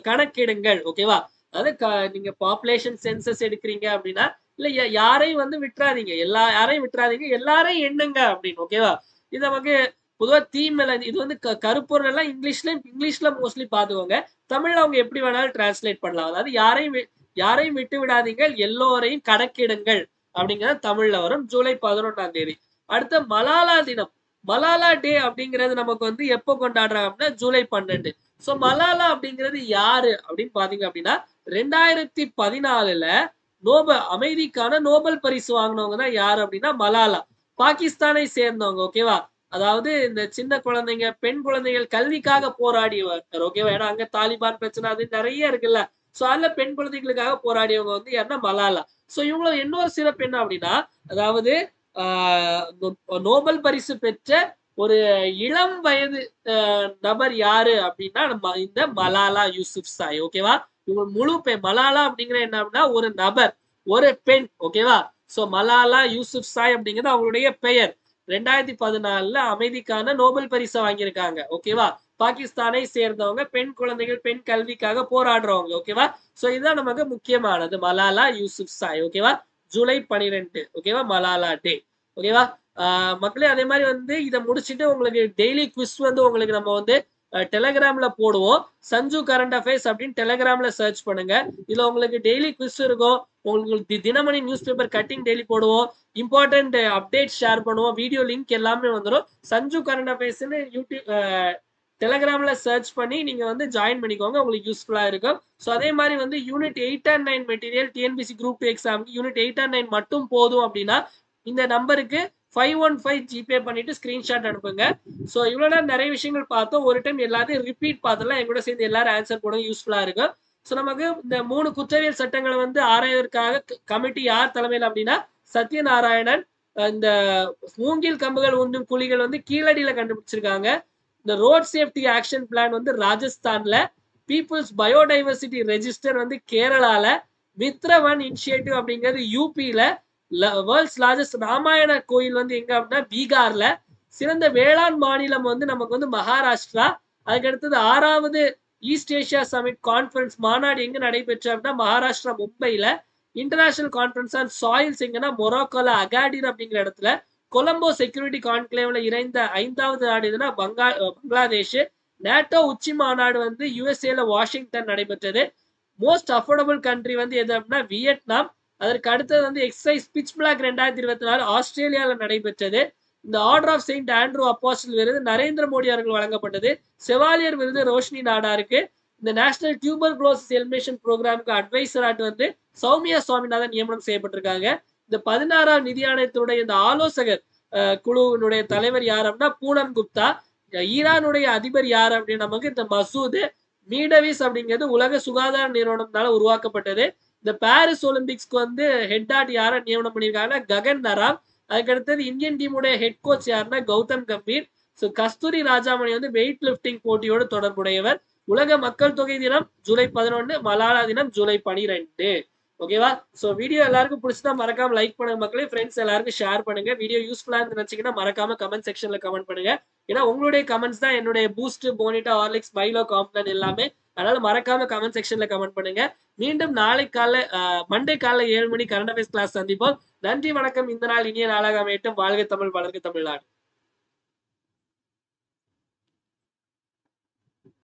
கணக்கிடுங்கள். ஓகேவா? அதாவது நீங்க பாப்புலேஷன் சென்சஸ் எடுக்கிறீங்க அப்படின்னா இல்ல யாரையும் வந்து விட்டுறாதீங்க, யாரையும் விட்டுறாதீங்க, எல்லாரையும் எண்ணுங்க அப்படின்னு. ஓகேவா? இது நமக்கு பொதுவா தீம் இது வந்து கருப்பொருள் எல்லாம் இங்கிலீஷ்ல மோஸ்ட்லி பாத்துக்கோங்க. தமிழ்ல அவங்க எப்படி வேணாலும் டிரான்ஸ்லேட் பண்ணலாம். அதாவது யாரையும் விட்டு விடாதீங்கள், எல்லோரையும் கணக்கிடுங்கள் அப்படிங்கிறது தமிழ்ல வரும். ஜூலை 11ஆம் தேதி. அடுத்த மலாலா தினம். மலாலா டே அப்படிங்கிறது நமக்கு வந்து எப்போ கொண்டாடுறாங்க அப்படின்னா ஜூலை 12. சோ மலாலா அப்படிங்கிறது யாரு அப்படின்னு பாத்தீங்க அப்படின்னா 2014 அமைதிக்கான நோபல் பரிசு வாங்கினவங்க தான் யாரு அப்படின்னா மலாலா. பாகிஸ்தானை சேர்ந்தவங்க ஓகேவா. அதாவது இந்த சின்ன குழந்தைங்க, பெண் குழந்தைகள் கல்விக்காக போராடியவர் ஓகேவா. ஏன்னா அங்க தாலிபான் பிரச்சனை அது நெறைய இருக்குல்ல. சோ அதுல பெண் குழந்தைகளுக்காக போராடியவங்க வந்து யாருன்னா மலாலா. சோ இவங்கள இன்னொரு சிறப்பு என்ன அப்படின்னா, அதாவது ஆ நோபல் பரிசு பெற்ற ஒரு இளம் வயது நபர் யாரு அப்படின்னா, நம்ம இந்த மலாலா யூசுப்சாய் ஓகேவா. இவங்க முழு பேர் மலாலா அப்படிங்கிற என்ன அப்படின்னா, ஒரு நபர், ஒரு பெண் ஓகேவா. சோ மலாலா யூசுப்சாய் அப்படிங்கிறது அவங்களுடைய பெயர். 2014ல அமைதிக்கான நோபல் பரிசை வாங்கியிருக்காங்க ஓகேவா. பாகிஸ்தானை சேர்ந்தவங்க, பெண் குழந்தைகள், பெண் கல்விக்காக போராடுறவங்க ஓகேவா. சோ இதுதான் நமக்கு முக்கியமானது. மலாலா யூசுப்சாய் ஓகேவா. ஜூலை 12 ஓகேவா. மலாலா டே ஓகேவா. மக்களே அதே மாதிரி வந்து இதை முடிச்சுட்டு உங்களுக்கு டெய்லி குவிஸ் வந்து உங்களுக்கு நம்ம வந்து டெலகிராம்ல போடுவோம். சஞ்சு கரண்ட் அஃபேர்ஸ் அப்படின்னு டெலகிராம்ல சர்ச் பண்ணுங்க. இதுல உங்களுக்கு டெய்லி குவிஸ் இருக்கும். உங்களுக்கு Dinamani news paper cutting daily போடுவோம். இம்பார்ட்டன்ட் அப்டேட் ஷேர் பண்ணுவோம். வீடியோ லிங்க் எல்லாமே வந்துடும். சஞ்சு கரண்ட் அஃபேர்ஸ்னு யூடியூப் டெலகிராம்ல சர்ச் பண்ணி நீங்க வந்து ஜாயின் பண்ணிக்கோங்க. உங்களுக்கு யூஸ்ஃபுல்லா இருக்கும். ஸோ அதே மாதிரி வந்து unit 8 and 9 material TNPSC group 2 எக்ஸாமுக்கு யூனிட் 8 and 9 மட்டும் போதும் அப்படின்னா இந்த நம்பருக்கு 515 ஜிபே பண்ணிட்டு ஸ்கிரீன்ஷாட் அனுப்புங்க. ஸோ இவ்வளவு நேரம் நிறைய விஷயங்கள் பார்த்தோம். ஒரு டைம் எல்லாத்தையும் ரிப்பீட் பார்த்தலாம். என் கூட சேர்ந்து எல்லாரும் ஆன்சர் போடுங்க. யூஸ்ஃபுல்லா இருக்கும். ஸோ நமக்கு இந்த 3 குற்றவியல் சட்டங்களை வந்து ஆராய்வதற்காக கமிட்டி யார் தலைமையில் அப்படின்னா சத்யநாராயணன். இந்த மூங்கில் கம்புகள் உந்தும் குழிகள் வந்து கீழடியில கண்டுபிடிச்சிருக்காங்க. இந்த ரோட் சேஃப்டி ஆக்ஷன் பிளான் வந்து ராஜஸ்தான்ல, பீப்புள்ஸ் பயோடைவர்சிட்டி ரெஜிஸ்டர் வந்து கேரளால, மித்ரவன் இனிஷியேட்டிவ் அப்படிங்கிறது யூபியில, வேர்ல்ட்ஸ் லார்ஜஸ்ட் ராமாயண கோயில் வந்து எங்க அப்படின்னா பீகார்ல, சிறந்த வேளாண் மாநிலம் வந்து நமக்கு வந்து மகாராஷ்டிரா. அதுக்கு அடுத்தது 6வது ஈஸ்ட் ஏஷியா சமிட் கான்ஃபரன்ஸ் மாநாடு எங்க நடைபெற்று அப்படின்னா மகாராஷ்டிரா மும்பைல. இன்டர்நேஷனல் கான்ஃபரன்ஸ் ஆன் சாயில்ஸ் எங்கன்னா மொராக்கோல அகாடிர் அப்படிங்கிற இடத்துல. கொலம்போ செக்யூரிட்டி கான்க்ளேவ்ல இணைந்த 5வது நாடு எதுனா பங்களாதேஷ். நேட்டோ உச்சி மாநாடு வந்து யுஎஸ்ஏல வாஷிங்டன் நடைபெற்றது. மோஸ்ட் அஃபோர்டபுள் கண்ட்ரி வந்து எது அப்படின்னா வியட்நாம். அதற்கு அடுத்தது வந்து எக்ஸைஸ் பிட்ச் பிளாக் 2024 ஆஸ்திரேலியால நடைபெற்றது. இந்த order of Saint Andrew apostle விருது நரேந்திர மோடி அவர்கள் வழங்கப்பட்டது. செவாலியர் விருது ரோஷினி நாடாருக்கு. இந்த நேஷனல் டியூபர் குளோசிஸ் எலிமினேஷன் ப்ரோக்ராமுக்கு அட்வைசராட்டு வந்து சௌமியா சுவாமிநாதன் நியமனம் செய்யப்பட்டிருக்காங்க. இந்த 16ஆம் நிதி ஆணையத்துடைய இந்த ஆலோசகர் குழுவினுடைய தலைவர் யார் அப்படின்னா பூனம் குப்தா. ஈரானுடைய அதிபர் யார் அப்படின்னு நமக்கு இந்த மசூத் மீடவிஸ் அப்படிங்கிறது உலக சுகாதார நிறுவனத்தால உருவாக்கப்பட்டது. இந்த பாரிஸ் ஒலிம்பிக்ஸ்க்கு வந்து ஹெட் ஆட் யாரை நியமனம் பண்ணியிருக்காங்கன்னா ககன் நராம். அதுக்கு அடுத்தது இந்தியன் டீமுடைய ஹெட் கோச் யாருன்னா கௌதம் கம்பீர். ஸோ கஸ்தூரி ராஜாமணி வந்து வெயிட் லிப்டிங் போட்டியோடு தொடர்புடையவர். உலக மக்கள் தொகை தினம் ஜூலை 11, மலாலா தினம் ஜூலை 12. ஓகேவா. ஸோ வீடியோ எல்லாருக்கும் பிடிச்சதா மறக்காம லைக் பண்ணுங்க மக்களே. ஃப்ரெண்ட்ஸ் எல்லாருக்கும் ஷேர் பண்ணுங்க. வீடியோ யூஸ்ஃபுல்லா இருந்து நினைச்சீங்கன்னா மறக்காம கமெண்ட் செக்ஷன்ல கமெண்ட் பண்ணுங்க. ஏன்னா உங்களுடைய கமெண்ட்ஸ் தான் என்னுடைய பூஸ்ட், போனிட்டா, ஹார்லிக்ஸ், மைலோ, காம்ப்ளான் எல்லாமே. அதனால மறக்காம கமெண்ட் செக்ஷன்ல கமெண்ட் பண்ணுங்க. மீண்டும் நாளை காலை மண்டே காலை 7 மணி கரண்ட் அஃபேர்ஸ் கிளாஸ் சந்திப்போம். நன்றி வணக்கம். இந்த நாள் இனிய நாளாக அமையட்டும். வாழ்க தமிழ், வளர்க தமிழ்நாடு.